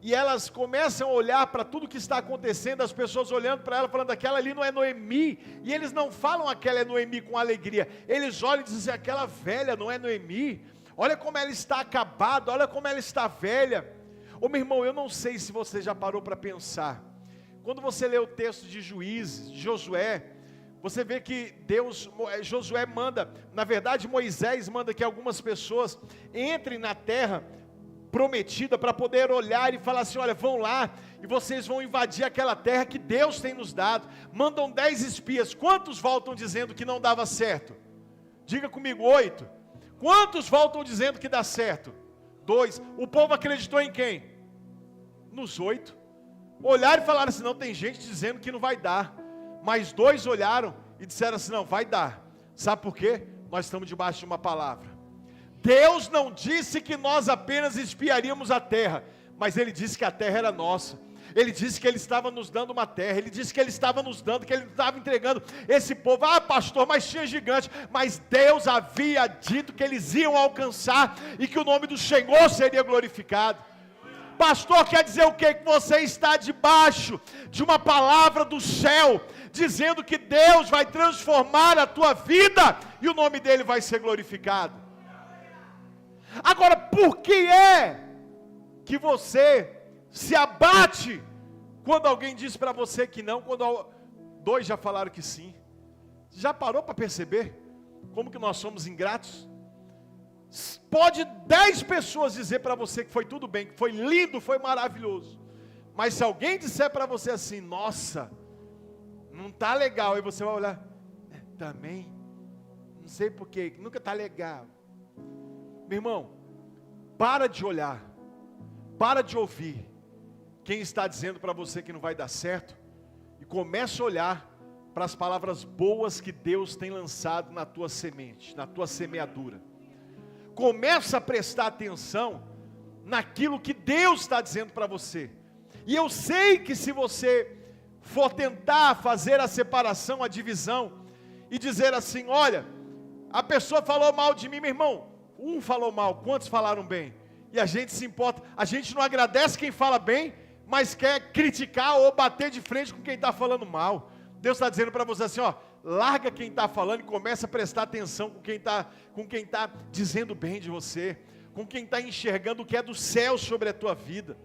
e elas começam a olhar para tudo que está acontecendo, as pessoas olhando para ela, falando, aquela ali não é Noemi, e eles não falam aquela é Noemi com alegria, eles olham e dizem, aquela velha não é Noemi, olha como ela está acabada, olha como ela está velha. Ô meu irmão, eu não sei se você já parou para pensar, quando você lê o texto de Juízes, de Josué, você vê que Josué manda, na verdade Moisés manda que algumas pessoas entrem na terra prometida para poder olhar e falar assim, olha, vão lá e vocês vão invadir aquela terra que Deus tem nos dado. Mandam 10 espias, quantos voltam dizendo que não dava certo? Diga comigo, 8. Quantos voltam dizendo que dá certo? 2. O povo acreditou em quem? Nos 8. Olharam e falaram assim, não, tem gente dizendo que não vai dar. Mas 2 olharam e disseram assim, não, vai dar. Sabe por quê? Nós estamos debaixo de uma palavra. Deus não disse que nós apenas espiaríamos a terra, mas Ele disse que a terra era nossa. Ele disse que Ele estava nos dando uma terra. Ele disse que Ele estava nos dando, que Ele estava entregando esse povo. Ah, pastor, mas tinha gigante. Mas Deus havia dito que eles iam alcançar e que o nome do Senhor seria glorificado. Pastor, quer dizer o quê? Que você está debaixo de uma palavra do céu, dizendo que Deus vai transformar a tua vida e o nome dEle vai ser glorificado. Agora, por que é que você se abate quando alguém diz para você que não, quando 2 já falaram que sim? Já parou para perceber como que nós somos ingratos? Pode 10 pessoas dizer para você que foi tudo bem, que foi lindo, foi maravilhoso, mas se alguém disser para você assim, nossa, não está legal, aí você vai olhar, também, não sei porquê, nunca está legal. Meu irmão, para de olhar, para de ouvir quem está dizendo para você que não vai dar certo, e comece a olhar para as palavras boas que Deus tem lançado na tua semente, na tua semeadura. Começa a prestar atenção naquilo que Deus está dizendo para você. E eu sei que se você for tentar fazer a separação, a divisão, e dizer assim, olha, a pessoa falou mal de mim, meu irmão, um falou mal, quantos falaram bem? E a gente se importa, a gente não agradece quem fala bem, mas quer criticar ou bater de frente com quem está falando mal. Deus está dizendo para você assim, ó, larga quem está falando e começa a prestar atenção com quem está dizendo bem de você, com quem está enxergando o que é do céu sobre a tua vida.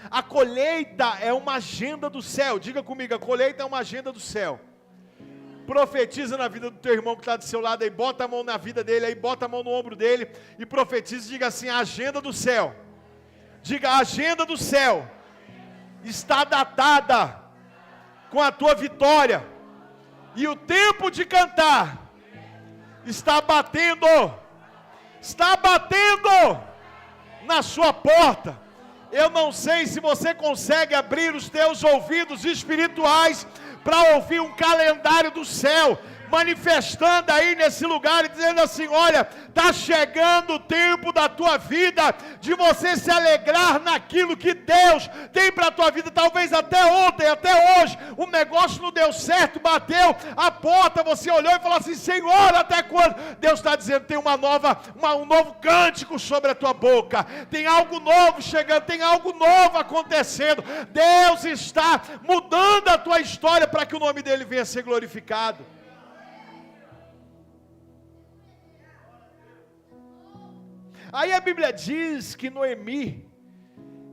A colheita é uma agenda do céu, diga comigo, a colheita é uma agenda do céu. Profetiza na vida do teu irmão que está do seu lado aí, bota a mão na vida dele aí, bota a mão no ombro dele e profetiza e diga assim, a agenda do céu. Diga, a agenda do céu está datada com a tua vitória. E o tempo de cantar está batendo na sua porta. Eu não sei se você consegue abrir os teus ouvidos espirituais para ouvir um calendário do céu manifestando aí nesse lugar e dizendo assim, olha, está chegando o tempo da tua vida, de você se alegrar naquilo que Deus tem para a tua vida. Talvez até ontem, até hoje, o negócio não deu certo, bateu a porta, você olhou e falou assim, Senhor, até quando? Deus está dizendo, tem um novo cântico sobre a tua boca, tem algo novo chegando, tem algo novo acontecendo. Deus está mudando a tua história para que o nome dele venha a ser glorificado. Aí a Bíblia diz que Noemi,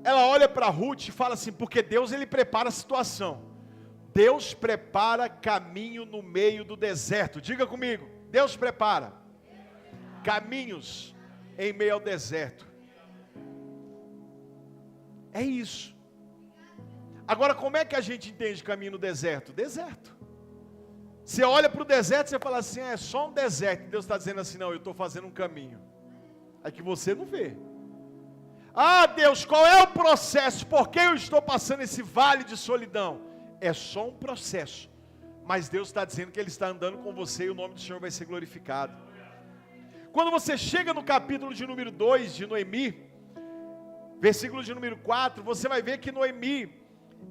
ela olha para Ruth e fala assim, porque Deus ele prepara a situação. Deus prepara caminho no meio do deserto. Diga comigo, Deus prepara caminhos em meio ao deserto. É isso. Agora, como é que a gente entende caminho no deserto? Deserto. Você olha para o deserto e você fala assim, é só um deserto. Deus está dizendo assim, não, eu estou fazendo um caminho. É que você não vê. Ah, Deus, qual é o processo? Por que eu estou passando esse vale de solidão? É só um processo. Mas Deus está dizendo que Ele está andando com você e o nome do Senhor vai ser glorificado. Quando você chega no capítulo de número 2 de Noemi, versículo de número 4, você vai ver que Noemi,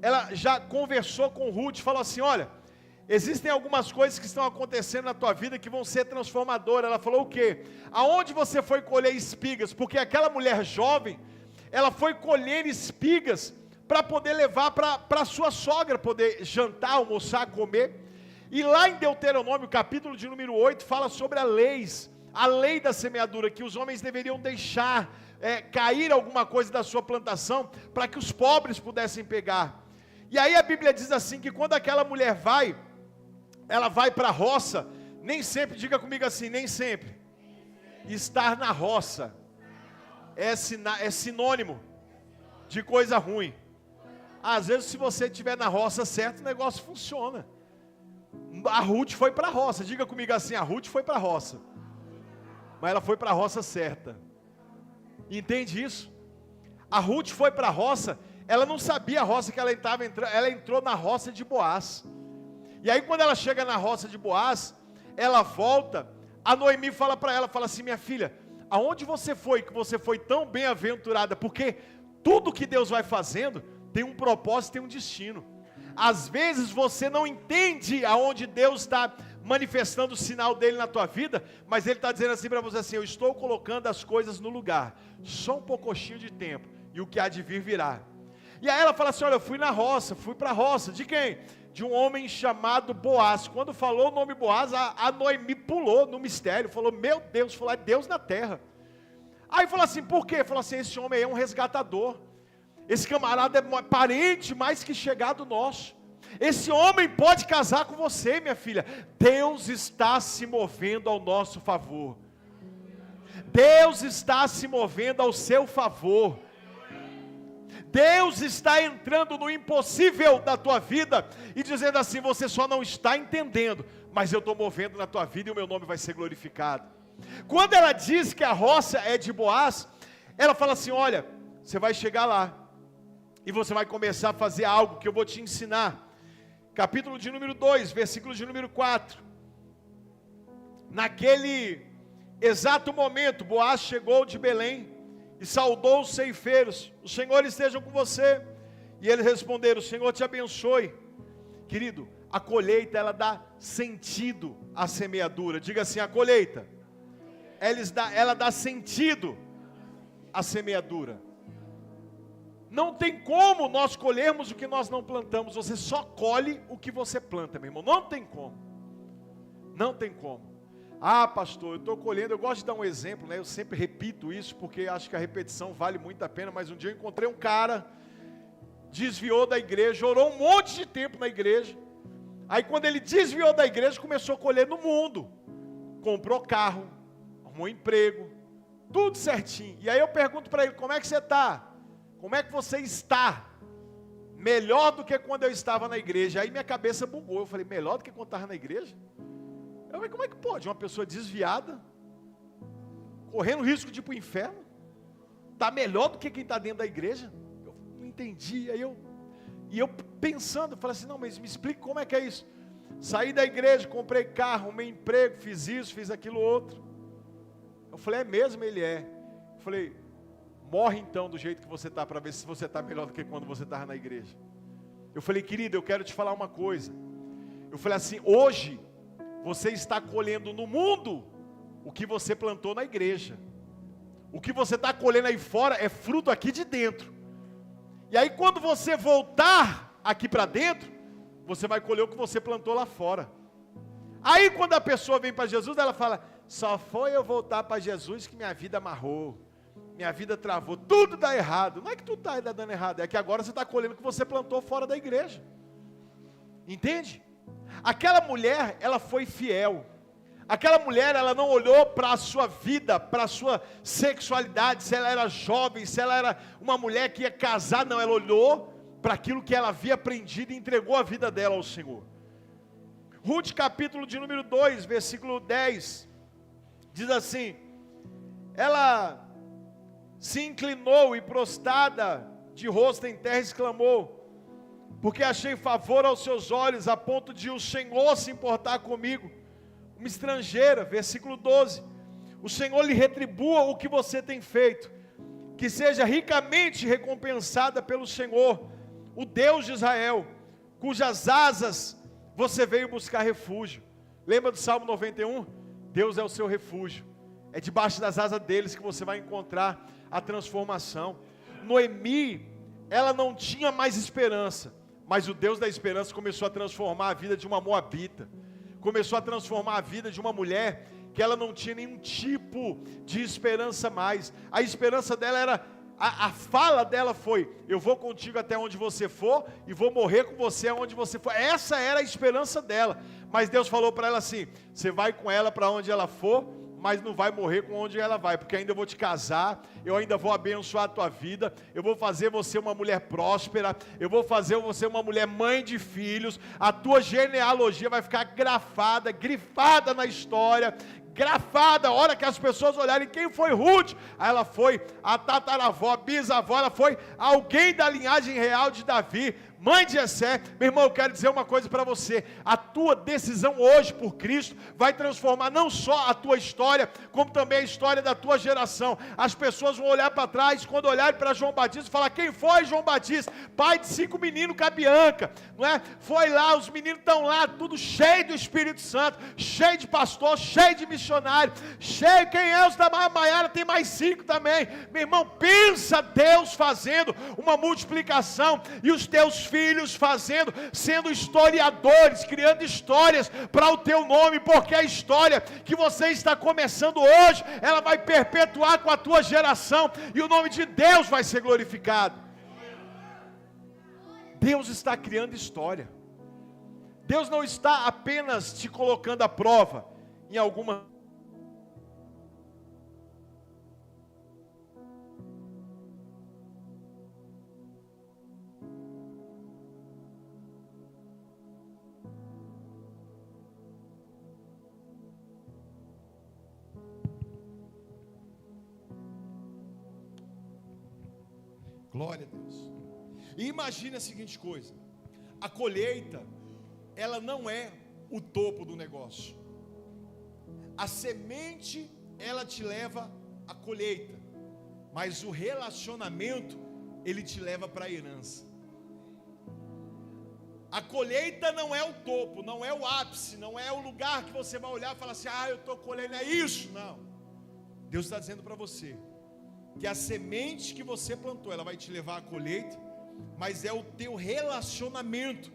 ela já conversou com Ruth e falou assim, olha, existem algumas coisas que estão acontecendo na tua vida que vão ser transformadoras. Ela falou o quê? Aonde você foi colher espigas? Porque aquela mulher jovem, ela foi colher espigas para poder levar para a sua sogra, poder jantar, almoçar, comer. E lá em Deuteronômio, capítulo de número 8, fala sobre a lei da semeadura, que os homens deveriam deixar cair alguma coisa da sua plantação, para que os pobres pudessem pegar. E aí a Bíblia diz assim, que quando aquela mulher ela vai para a roça, nem sempre, diga comigo assim, nem sempre, estar na roça é sinônimo de coisa ruim. Às vezes se você estiver na roça certo, o negócio funciona. A Ruth foi para a roça, diga comigo assim, a Ruth foi para a roça. mas ela foi para a roça certa. Entende isso? A Ruth foi para a roça, ela não sabia a roça que ela estava entrando, ela entrou na roça de Boaz. E aí quando ela chega na roça de Boaz, ela volta, a Noemi fala para ela, fala assim: minha filha, aonde você foi que você foi tão bem-aventurada? Porque tudo que Deus vai fazendo tem um propósito, tem um destino. Às vezes você não entende aonde Deus está manifestando o sinal dele na tua vida, mas ele está dizendo assim para você assim: eu estou colocando as coisas no lugar, só um pouquinho de tempo, e o que há de vir virá. E aí ela fala assim: olha, eu fui para a roça, de quem? De um homem chamado Boaz. Quando falou o nome Boaz, a Noemi pulou no mistério, falou: meu Deus, falou: é Deus na terra. Aí falou assim: por quê? Falou assim: esse homem aí é um resgatador, esse camarada é parente mais que chegado nosso, esse homem pode casar com você, minha filha. Deus está se movendo ao nosso favor, Deus está se movendo ao seu favor, Deus está entrando no impossível da tua vida e dizendo assim: você só não está entendendo, mas eu estou movendo na tua vida e o meu nome vai ser glorificado. Quando ela diz que a roça é de Boaz, ela fala assim: olha, você vai chegar lá e você vai começar a fazer algo que eu vou te ensinar. Capítulo de número 2, versículo de número 4. Naquele exato momento, Boaz chegou de Belém e saudou os ceifeiros: o Senhor esteja com você. E eles responderam: o Senhor te abençoe. Querido, a colheita, ela dá sentido à semeadura. Diga assim: a colheita, ela dá sentido à semeadura. Não tem como nós colhermos o que nós não plantamos. Você só colhe o que você planta, meu irmão. Não tem como. Não tem como. Ah, pastor, eu estou colhendo. Eu gosto de dar um exemplo, né? Eu sempre repito isso porque acho que a repetição vale muito a pena. Mas um dia eu encontrei um cara, desviou da igreja, orou um monte de tempo na igreja. Aí quando ele desviou da igreja, começou a colher no mundo. Comprou carro, arrumou emprego, tudo certinho. E aí eu pergunto para ele: como é que você está? Como é que você está? Melhor do que quando eu estava na igreja. Aí minha cabeça bugou. Eu falei: melhor do que quando estava na igreja? Eu falei: como é que pode uma pessoa desviada, correndo risco de ir para o inferno, está melhor do que quem está dentro da igreja? Eu não entendi. E eu pensando, falei assim: não, mas me explica como é que é isso. Saí da igreja, comprei carro, arrumei emprego, fiz isso, fiz aquilo outro. Eu falei: é mesmo? Ele é. Eu falei: morre então do jeito que você está, para ver se você está melhor do que quando você estava na igreja. Eu falei: querido, eu quero te falar uma coisa. Eu falei assim: hoje você está colhendo no mundo o que você plantou na igreja. O que você está colhendo aí fora é fruto aqui de dentro. E aí quando você voltar aqui para dentro, você vai colher o que você plantou lá fora. Aí quando a pessoa vem para Jesus, ela fala: só foi eu voltar para Jesus que minha vida amarrou, minha vida travou, tudo dá errado. Não é que tudo está dando errado, é que agora você está colhendo o que você plantou fora da igreja. Entende? Aquela mulher, ela foi fiel. Aquela mulher, ela não olhou para a sua vida, para a sua sexualidade, se ela era jovem, se ela era uma mulher que ia casar. Não, ela olhou para aquilo que ela havia aprendido e entregou a vida dela ao Senhor. Ruth capítulo de número 2, versículo 10, diz assim: ela se inclinou e prostrada de rosto em terra exclamou: porque achei favor aos seus olhos, a ponto de o Senhor se importar comigo, uma estrangeira. Versículo 12: o Senhor lhe retribua o que você tem feito, que seja ricamente recompensada pelo Senhor, o Deus de Israel, cujas asas você veio buscar refúgio. Lembra do Salmo 91? Deus é o seu refúgio, é debaixo das asas deles que você vai encontrar a transformação. Noemi, ela não tinha mais esperança, mas o Deus da esperança começou a transformar a vida de uma moabita, começou a transformar a vida de uma mulher que ela não tinha nenhum tipo de esperança mais. A esperança dela era, a fala dela foi: eu vou contigo até onde você for e vou morrer com você aonde você for. Essa era a esperança dela. Mas Deus falou para ela assim: você vai com ela para onde ela for, mas não vai morrer com onde ela vai, porque ainda vou te casar, eu ainda vou abençoar a tua vida, eu vou fazer você uma mulher próspera, eu vou fazer você uma mulher mãe de filhos, a tua genealogia vai ficar grifada na história, grafada. A hora que as pessoas olharem quem foi Ruth, ela foi a tataravó, a bisavó, ela foi alguém da linhagem real de Davi, mãe de Jessé. Meu irmão, eu quero dizer uma coisa para você: a tua decisão hoje por Cristo vai transformar não só a tua história, como também a história da tua geração. As pessoas vão olhar para trás, quando olharem para João Batista, falar: quem foi João Batista? Pai de 5 meninos com a Bianca, não é? Foi lá, os meninos estão lá, tudo cheio do Espírito Santo, cheio de pastor, cheio de missionário, cheio. Quem é os da Maiara? Tem mais 5 também. Meu irmão, pensa Deus fazendo uma multiplicação, e os teus filhos fazendo, sendo historiadores, criando histórias para o teu nome, porque a história que você está começando hoje, ela vai perpetuar com a tua geração, e o nome de Deus vai ser glorificado. Deus está criando história. Deus não está apenas te colocando à prova em alguma. Glória a Deus. E imagine a seguinte coisa: a colheita, ela não é o topo do negócio. A semente, ela te leva à colheita, mas o relacionamento, ele te leva para a herança. A colheita não é o topo, não é o ápice, não é o lugar que você vai olhar e falar assim: eu estou colhendo, é isso. Não. Deus está dizendo para você que a semente que você plantou, ela vai te levar à colheita, mas é o teu relacionamento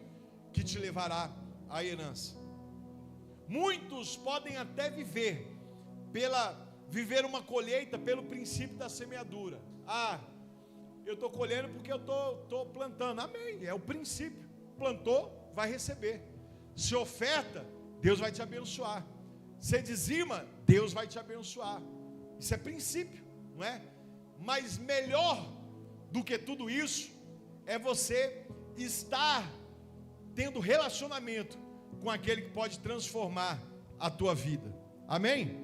que te levará à herança. Muitos podem até viver uma colheita pelo princípio da semeadura. Eu estou colhendo porque eu estou plantando. Amém, é o princípio. Plantou, vai receber. Se oferta, Deus vai te abençoar. Se dizima, Deus vai te abençoar. Isso é princípio, não é? Mas melhor do que tudo isso é você estar tendo relacionamento com aquele que pode transformar a tua vida. Amém?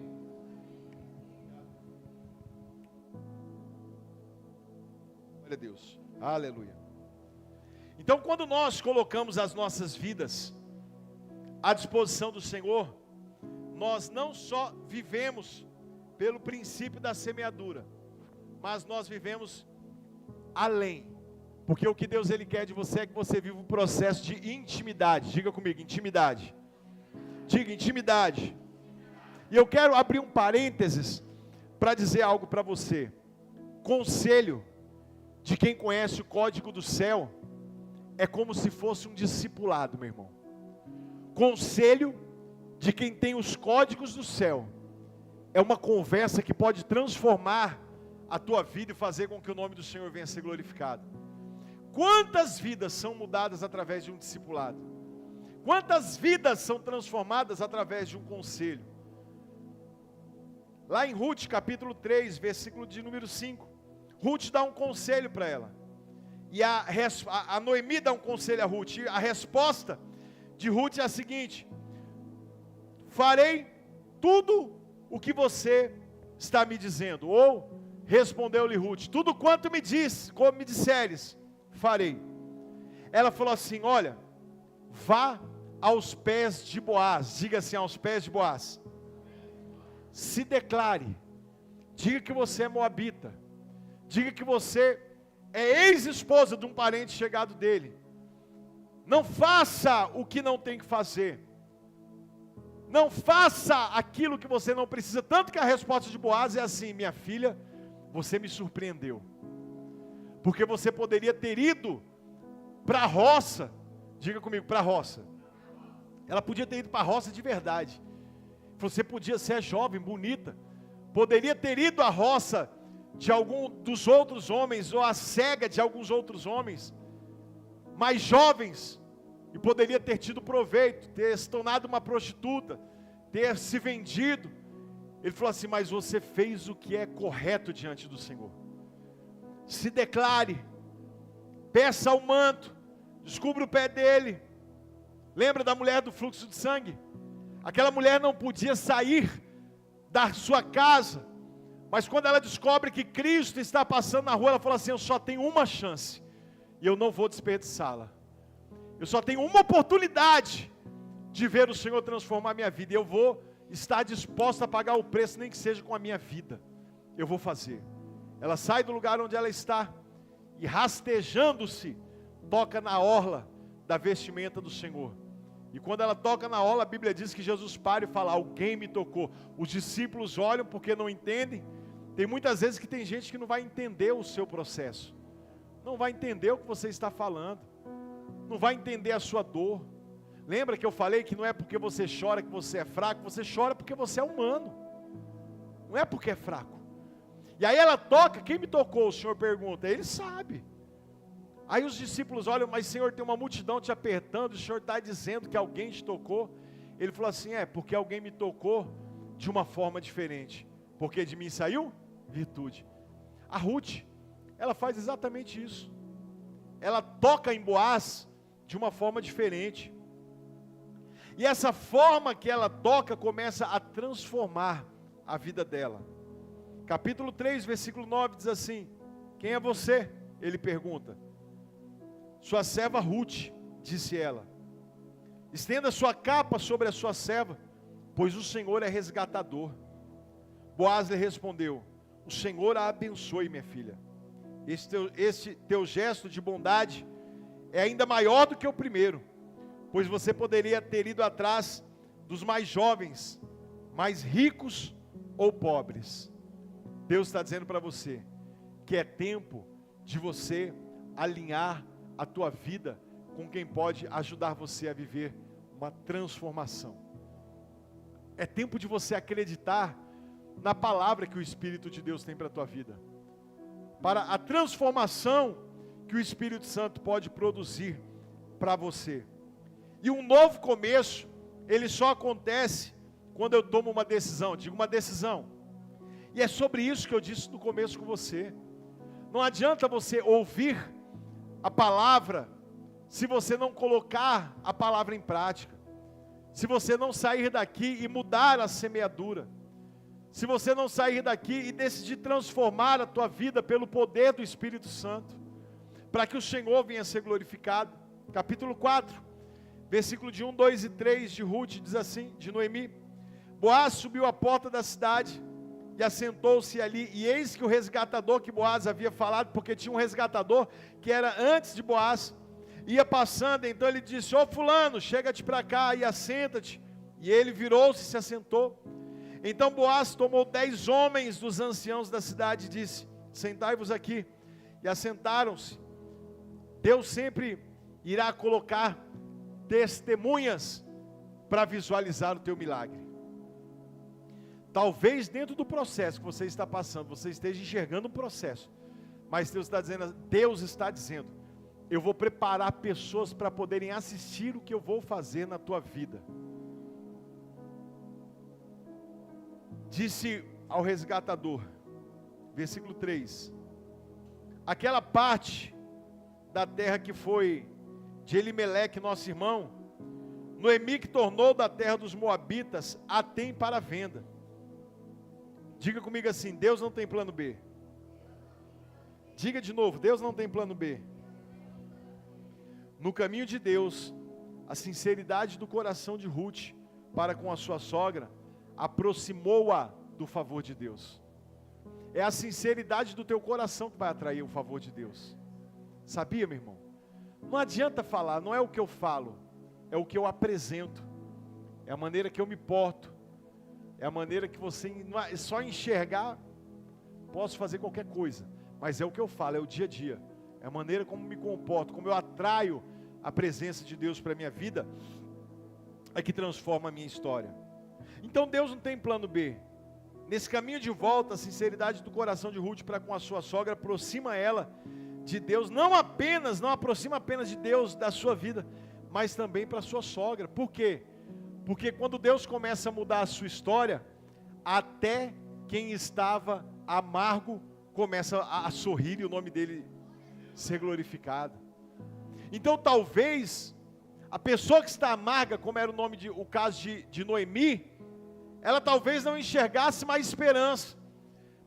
Glória a Deus. Aleluia. Então, quando nós colocamos as nossas vidas à disposição do Senhor, nós não só vivemos pelo princípio da semeadura, mas nós vivemos além, porque o que Deus ele quer de você é que você viva um processo de intimidade. Diga comigo, intimidade. Diga, intimidade. E eu quero abrir um parênteses para dizer algo para você. Conselho de quem conhece o código do céu é como se fosse um discipulado, meu irmão. Conselho de quem tem os códigos do céu é uma conversa que pode transformar a tua vida e fazer com que o nome do Senhor venha a ser glorificado. Quantas vidas são mudadas através de um discipulado? Quantas vidas são transformadas através de um conselho? Lá em Ruth capítulo 3, versículo de número 5, Ruth dá um conselho para ela, e a Noemi dá um conselho a Ruth, e a resposta de Ruth é a seguinte: farei tudo o que você está me dizendo. Ou respondeu-lhe Ruth: tudo quanto me diz, como me disseres, farei. Ela falou assim: olha, vá aos pés de Boaz. Diga assim: aos pés de Boaz. Se declare. Diga que você é moabita. Diga que você é ex-esposa de um parente chegado dele. Não faça o que não tem que fazer. Não faça aquilo que você não precisa. Tanto que a resposta de Boaz é assim: minha filha, você me surpreendeu, porque você poderia ter ido para a roça. Diga comigo, para a roça. Ela podia ter ido para a roça de verdade. Você podia ser jovem, bonita, poderia ter ido à roça de algum dos outros homens, ou à cega de alguns outros homens, mais jovens, e poderia ter tido proveito, ter se tornado uma prostituta, ter se vendido, Ele falou assim: mas você fez o que é correto diante do Senhor. Se declare, peça o manto, descubra o pé dele. Lembra da mulher do fluxo de sangue? Aquela mulher não podia sair da sua casa, mas quando ela descobre que Cristo está passando na rua, ela fala assim: eu só tenho uma chance, e eu não vou desperdiçá-la. Eu só tenho uma oportunidade de ver o Senhor transformar a minha vida, e eu vou estar disposta a pagar o preço, nem que seja com a minha vida. Eu vou fazer. Ela sai do lugar onde ela está, e rastejando-se, toca na orla da vestimenta do Senhor. E quando ela toca na orla, a Bíblia diz que Jesus para e fala: alguém me tocou. Os discípulos olham porque não entendem. Tem muitas vezes que tem gente que não vai entender o seu processo, não vai entender o que você está falando, não vai entender a sua dor. Lembra que eu falei que não é porque você chora que você é fraco, você chora porque você é humano, não é porque é fraco. E aí ela toca, quem me tocou? O Senhor pergunta, ele sabe. Aí os discípulos olham, mas Senhor, tem uma multidão te apertando, o Senhor está dizendo que alguém te tocou. Ele falou assim: porque alguém me tocou de uma forma diferente, porque de mim saiu virtude. A Ruth, ela faz exatamente isso. Ela toca em Boaz de uma forma diferente. E essa forma que ela toca começa a transformar a vida dela. Capítulo 3, versículo 9 diz assim: quem é você? Ele pergunta. Sua serva Ruth, disse ela. Estenda sua capa sobre a sua serva, pois o Senhor é resgatador. Boaz lhe respondeu: o Senhor a abençoe, minha filha. Este teu gesto de bondade é ainda maior do que o primeiro, pois você poderia ter ido atrás dos mais jovens, mais ricos ou pobres. Deus está dizendo para você que é tempo de você alinhar a tua vida com quem pode ajudar você a viver uma transformação. É tempo de você acreditar na palavra que o Espírito de Deus tem para a tua vida, para a transformação que o Espírito Santo pode produzir para você. E um novo começo, ele só acontece quando eu tomo uma decisão. Digo, uma decisão. E é sobre isso que eu disse no começo com você. Não adianta você ouvir a palavra se você não colocar a palavra em prática, se você não sair daqui e mudar a semeadura, se você não sair daqui e decidir transformar a tua vida pelo poder do Espírito Santo, para que o Senhor venha ser glorificado. Capítulo 4, versículo de 1, 2 e 3 de Ruth, diz assim, de Noemi: Boaz subiu à porta da cidade e assentou-se ali, e eis que o resgatador que Boaz havia falado, porque tinha um resgatador que era antes de Boaz, ia passando. Então ele disse: ô fulano, chega-te para cá e assenta-te. E ele virou-se e se assentou. Então Boaz tomou 10 homens dos anciãos da cidade e disse: sentai-vos aqui. E assentaram-se. Deus sempre irá colocar testemunhas para visualizar o teu milagre. Talvez dentro do processo que você está passando, você esteja enxergando um processo, mas Deus está dizendo, eu vou preparar pessoas para poderem assistir o que eu vou fazer na tua vida. Disse ao resgatador, versículo 3, aquela parte da terra que foi de Elimeleque, nosso irmão, Noemi, que tornou da terra dos Moabitas, a tem para venda. Diga comigo assim: Deus não tem plano B. Diga de novo: Deus não tem plano B. No caminho de Deus, a sinceridade do coração de Ruth para com a sua sogra aproximou-a do favor de Deus. É a sinceridade do teu coração que vai atrair o favor de Deus. Sabia, meu irmão? Não adianta falar, não é o que eu falo, é o que eu apresento, é a maneira que eu me porto, é a maneira que você, só enxergar, posso fazer qualquer coisa, mas é o que eu falo, é o dia a dia, é a maneira como me comporto, como eu atraio a presença de Deus para a minha vida, é que transforma a minha história. Então Deus não tem plano B. Nesse caminho de volta, a sinceridade do coração de Ruth para com a sua sogra aproxima ela de Deus, não aproxima apenas de Deus da sua vida, mas também para a sua sogra. Por quê? Porque quando Deus começa a mudar a sua história, até quem estava amargo começa a sorrir e o nome dele ser glorificado. Então talvez a pessoa que está amarga, como era o caso de Noemi, ela talvez não enxergasse mais esperança,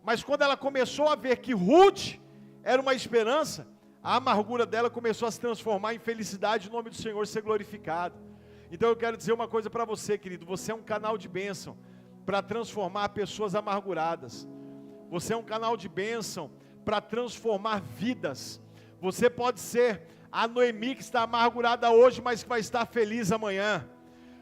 mas quando ela começou a ver que Ruth era uma esperança, a amargura dela começou a se transformar em felicidade, e o nome do Senhor ser glorificado. Então eu quero dizer uma coisa para você, querido, você é um canal de bênção para transformar pessoas amarguradas, você é um canal de bênção para transformar vidas. Você pode ser a Noemi que está amargurada hoje, mas que vai estar feliz amanhã.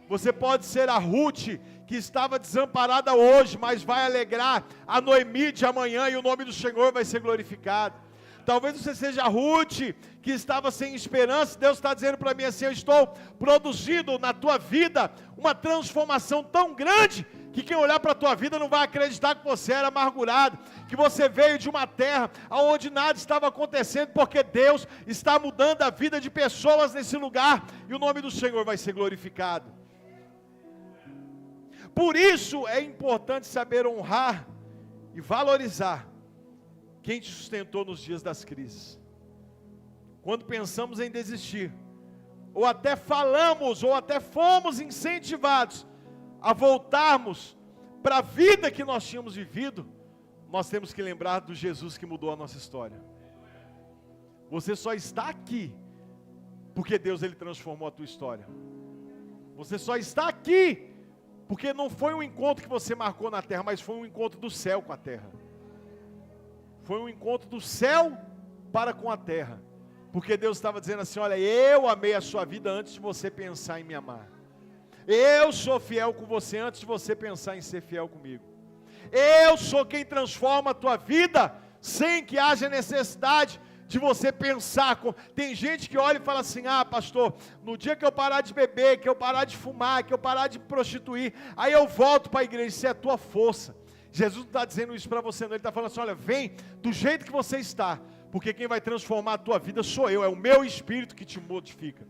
Você pode ser a Ruth que estava desamparada hoje, mas vai alegrar a Noemi de amanhã e o nome do Senhor vai ser glorificado. Talvez você seja a Ruth que estava sem esperança. Deus está dizendo para mim assim: eu estou produzindo na tua vida uma transformação tão grande que quem olhar para a tua vida não vai acreditar que você era amargurado, que você veio de uma terra onde nada estava acontecendo, porque Deus está mudando a vida de pessoas nesse lugar, e o nome do Senhor vai ser glorificado. Por isso é importante saber honrar e valorizar quem te sustentou nos dias das crises. Quando pensamos em desistir, ou até falamos, ou até fomos incentivados a voltarmos para a vida que nós tínhamos vivido, nós temos que lembrar do Jesus que mudou a nossa história. Você só está aqui porque Deus ele transformou a tua história. Você só está aqui porque não foi um encontro que você marcou na terra, mas foi um encontro do céu com a terra. Foi um encontro do céu para com a terra. Porque Deus estava dizendo assim: olha, eu amei a sua vida antes de você pensar em me amar. Eu sou fiel com você antes de você pensar em ser fiel comigo. Eu sou quem transforma a tua vida sem que haja necessidade de você pensar. Tem gente que olha e fala assim: ah, pastor, no dia que eu parar de beber, que eu parar de fumar, que eu parar de prostituir, aí eu volto para a igreja. Isso é a tua força. Jesus não está dizendo isso para você não, ele está falando assim: olha, vem do jeito que você está, porque quem vai transformar a tua vida sou eu, é o meu Espírito que te modifica.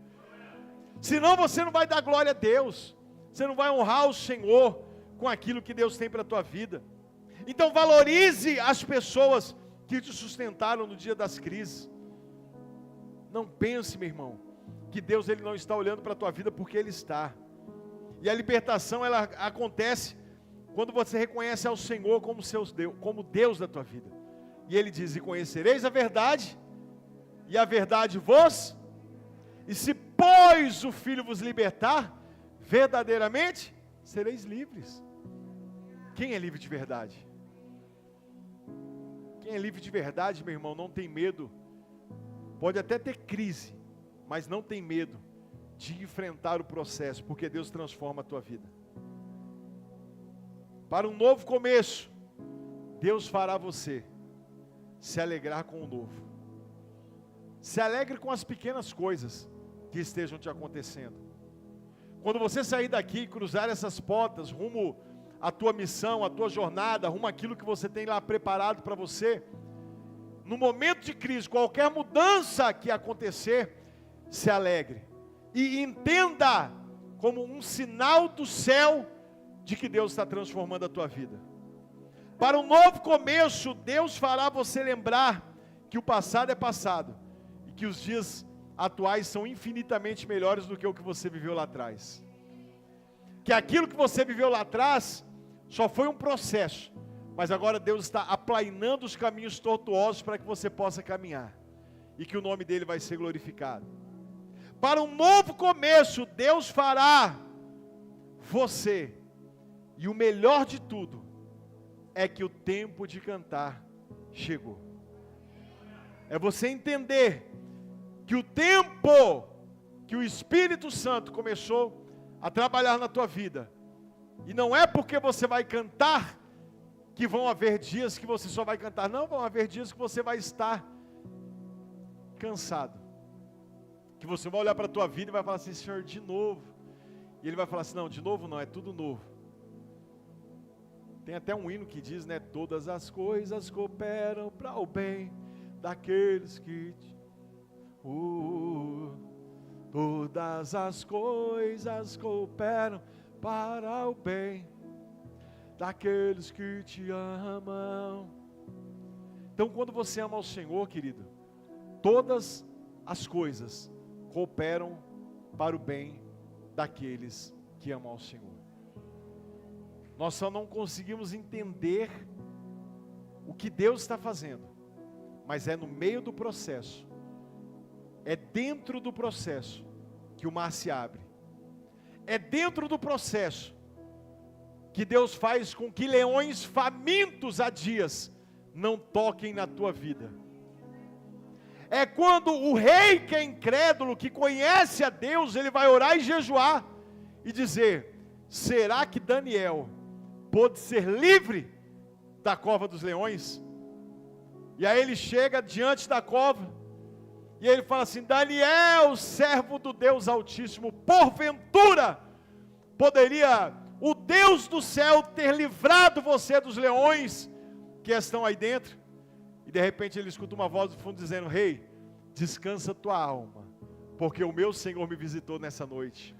Senão você não vai dar glória a Deus, você não vai honrar o Senhor com aquilo que Deus tem para a tua vida. Então valorize as pessoas que te sustentaram no dia das crises. Não pense, meu irmão, que Deus ele não está olhando para a tua vida, porque Ele está. E a libertação ela acontece quando você reconhece ao Senhor como Deus da tua vida. E Ele diz: e conhecereis a verdade, e a verdade vos... E se pois o Filho vos libertar, verdadeiramente sereis livres. Quem é livre de verdade? Quem é livre de verdade, meu irmão, não tem medo. Pode até ter crise, mas não tem medo de enfrentar o processo, porque Deus transforma a tua vida. Para um novo começo, Deus fará você se alegrar com o novo. Se alegre com as pequenas coisas que estejam te acontecendo. Quando você sair daqui e cruzar essas portas rumo à tua missão, à tua jornada, rumo àquilo que você tem lá preparado para você, no momento de crise, qualquer mudança que acontecer, se alegre e entenda como um sinal do céu de que Deus está transformando a tua vida. Para um novo começo, Deus fará você lembrar que o passado é passado e que os dias atuais são infinitamente melhores do que o que você viveu lá atrás. Que aquilo que você viveu lá atrás só foi um processo, mas agora Deus está aplainando os caminhos tortuosos para que você possa caminhar, e que o nome dele vai ser glorificado. Para um novo começo, Deus fará você, e o melhor de tudo é que o tempo de cantar chegou. É você entender que o tempo que o Espírito Santo começou a trabalhar na tua vida, e não é porque você vai cantar que vão haver dias que você só vai cantar, não, vão haver dias que você vai estar cansado, que você vai olhar para a tua vida e vai falar assim: Senhor, de novo, e Ele vai falar assim: não, de novo não, é tudo novo. Tem até um hino que diz, né, todas as coisas cooperam para o bem daqueles que todas as coisas cooperam para o bem daqueles que te amam. Então, quando você ama ao Senhor, querido, todas as coisas cooperam para o bem daqueles que amam ao Senhor. Nós só não conseguimos entender o que Deus está fazendo, mas é no meio do processo, é dentro do processo que o mar se abre, é dentro do processo que Deus faz com que leões famintos há dias não toquem na tua vida. É quando o rei que é incrédulo, que conhece a Deus, ele vai orar e jejuar e dizer: será que Daniel pôde ser livre da cova dos leões? E aí ele chega diante da cova e ele fala assim: Daniel, servo do Deus Altíssimo, porventura poderia o Deus do céu ter livrado você dos leões que estão aí dentro? E de repente ele escuta uma voz do fundo dizendo: rei, descansa tua alma, porque o meu Senhor me visitou nessa noite.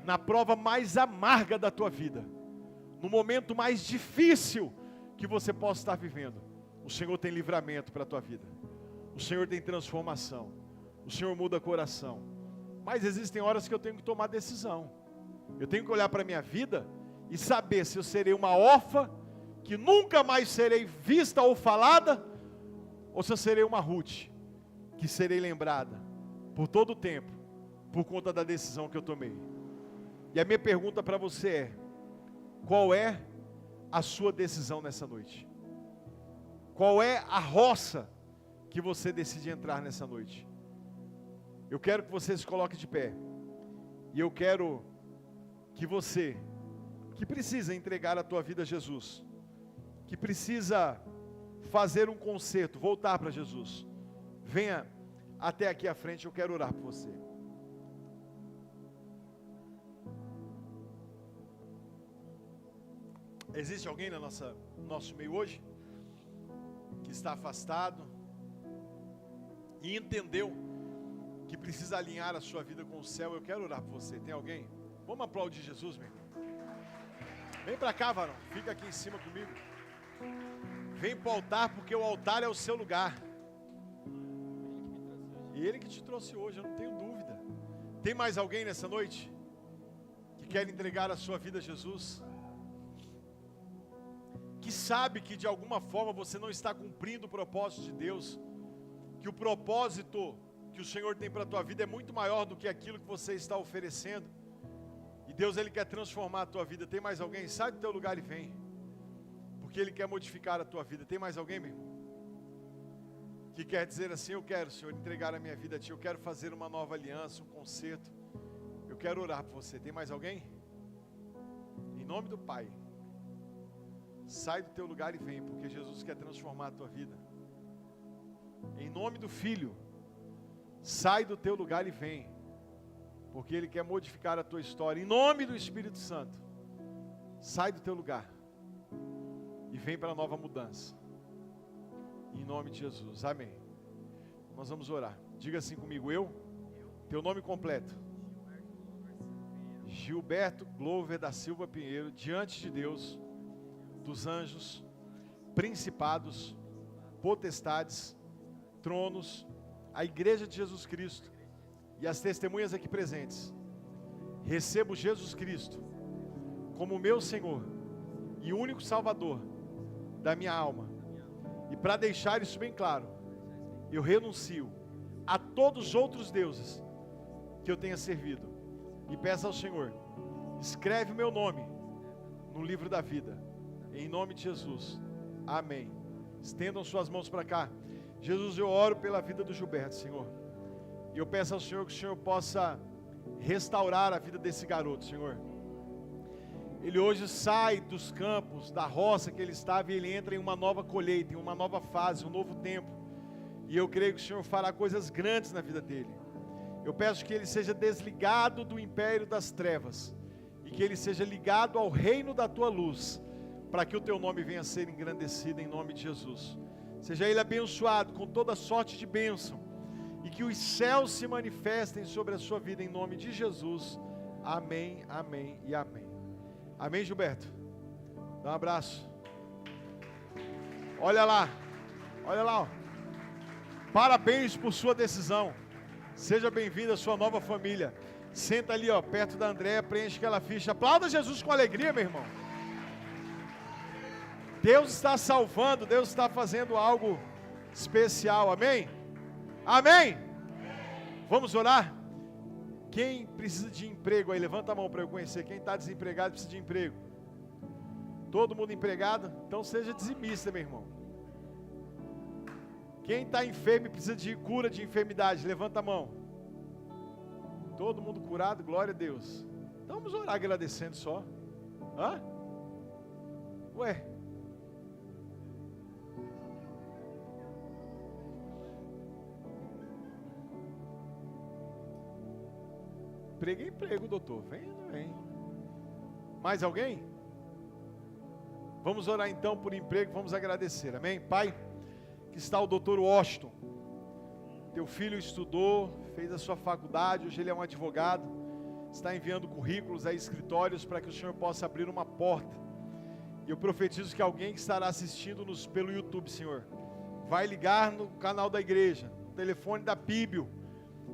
Na prova mais amarga da tua vida, no momento mais difícil que você possa estar vivendo, o Senhor tem livramento para a tua vida, o Senhor tem transformação, o Senhor muda coração. Mas existem horas que eu tenho que tomar decisão, eu tenho que olhar para a minha vida e saber se eu serei uma órfã, que nunca mais serei vista ou falada, ou se eu serei uma Ruth, que serei lembrada por todo o tempo, por conta da decisão que eu tomei. E a minha pergunta para você é: qual é a sua decisão nessa noite? Qual é a roça que você decide entrar nessa noite? Eu quero que você se coloque de pé, e eu quero que você, que precisa entregar a tua vida a Jesus, que precisa fazer um conserto, voltar para Jesus, venha até aqui à frente, eu quero orar por você. Existe alguém no nosso meio hoje que está afastado e entendeu que precisa alinhar a sua vida com o céu? Eu quero orar por você. Tem alguém? Vamos aplaudir Jesus, meu irmão. Vem para cá, varão. Fica aqui em cima comigo. Vem para o altar, porque o altar é o seu lugar. E Ele que te trouxe hoje, eu não tenho dúvida. Tem mais alguém nessa noite que quer entregar a sua vida a Jesus? Que sabe que de alguma forma você não está cumprindo o propósito de Deus, que o propósito que o Senhor tem para a tua vida é muito maior do que aquilo que você está oferecendo, e Deus, Ele quer transformar a tua vida. Tem mais alguém? Sai do teu lugar e vem, porque Ele quer modificar a tua vida. Tem mais alguém, meu irmão, que quer dizer assim: eu quero, Senhor, entregar a minha vida a Ti, eu quero fazer uma nova aliança, um concerto, eu quero orar por você. Tem mais alguém? Em nome do Pai, sai do teu lugar e vem, porque Jesus quer transformar a tua vida. Em nome do Filho, sai do teu lugar e vem, porque Ele quer modificar a tua história. Em nome do Espírito Santo, sai do teu lugar e vem para a nova mudança. Em nome de Jesus, amém. Nós vamos orar. Diga assim comigo: teu nome completo, Gilberto Glover da Silva Pinheiro, diante de Deus, dos anjos, principados, potestades, tronos, a igreja de Jesus Cristo e as testemunhas aqui presentes, recebo Jesus Cristo como meu Senhor e único Salvador da minha alma. E para deixar isso bem claro, eu renuncio a todos os outros deuses que eu tenha servido, e peço ao Senhor: escreve o meu nome no livro da vida, em nome de Jesus, amém. Estendam suas mãos para cá. Jesus, eu oro pela vida do Gilberto, Senhor, e eu peço ao Senhor que o Senhor possa restaurar a vida desse garoto, Senhor. Ele hoje sai dos campos, da roça que ele estava, e ele entra em uma nova colheita, em uma nova fase, um novo tempo, e eu creio que o Senhor fará coisas grandes na vida dele. Eu peço que ele seja desligado do império das trevas, e que ele seja ligado ao reino da tua luz, para que o teu nome venha a ser engrandecido em nome de Jesus. Seja ele abençoado com toda sorte de bênção, e que os céus se manifestem sobre a sua vida em nome de Jesus. Amém, amém e amém. Amém, Gilberto? Dá um abraço. Olha lá, ó. Parabéns por sua decisão. Seja bem-vindo à sua nova família. Senta ali, ó, perto da Andréia, preenche aquela ficha. Aplauda Jesus com alegria, meu irmão. Deus está salvando, Deus está fazendo algo especial, amém? Amém? Vamos orar? Quem precisa de emprego aí, levanta a mão para eu conhecer. Quem está desempregado precisa de emprego. Todo mundo empregado? Então seja dizimista, meu irmão. Quem está enfermo e precisa de cura de enfermidade, levanta a mão. Todo mundo curado, glória a Deus. Então vamos orar agradecendo só. Hã? Ué? Emprego é emprego, doutor. Vem. Mais alguém? Vamos orar então por emprego, vamos agradecer, amém? Pai, que está o doutor Washington. Teu filho estudou, fez a sua faculdade, hoje ele é um advogado. Está enviando currículos a escritórios para que o Senhor possa abrir uma porta. E eu profetizo que alguém que estará assistindo-nos pelo YouTube, Senhor, vai ligar no canal da igreja, no telefone da Bíblia,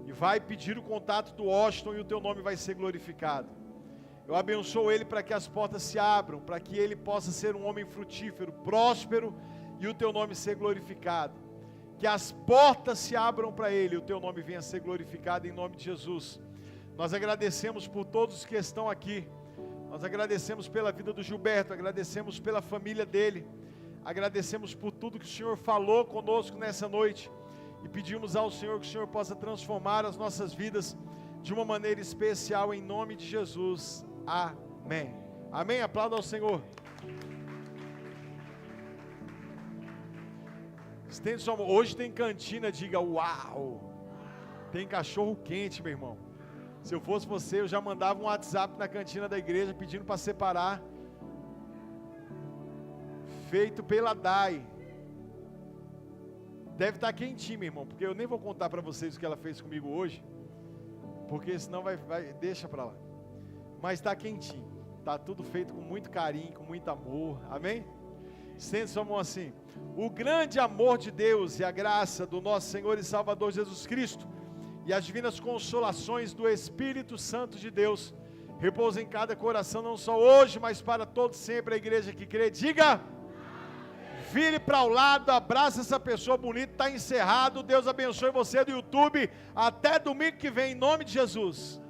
e vai pedir o contato do Washington e o teu nome vai ser glorificado. Eu abençoo ele para que as portas se abram, para que ele possa ser um homem frutífero, próspero e o teu nome ser glorificado. Que as portas se abram para ele e o teu nome venha ser glorificado em nome de Jesus. Nós agradecemos por todos que estão aqui. Nós agradecemos pela vida do Gilberto, agradecemos pela família dele. Agradecemos por tudo que o Senhor falou conosco nessa noite. E pedimos ao Senhor que o Senhor possa transformar as nossas vidas de uma maneira especial, em nome de Jesus. Amém. Amém? Aplauda ao Senhor. Estende sua mão. Hoje tem cantina, diga uau. Tem cachorro quente, meu irmão. Se eu fosse você, eu já mandava um WhatsApp na cantina da igreja pedindo para separar. Feito pela DAI. Deve estar quentinho, meu irmão, porque eu nem vou contar para vocês o que ela fez comigo hoje, porque senão deixa para lá. Mas está quentinho, está tudo feito com muito carinho, com muito amor, amém? Estende sua mão assim. O grande amor de Deus e a graça do nosso Senhor e Salvador Jesus Cristo e as divinas consolações do Espírito Santo de Deus repousem em cada coração, não só hoje, mas para todos sempre. A igreja que crê, diga: vire para o lado, abraça essa pessoa bonita. Está encerrado. Deus abençoe você do YouTube. Até domingo que vem, em nome de Jesus.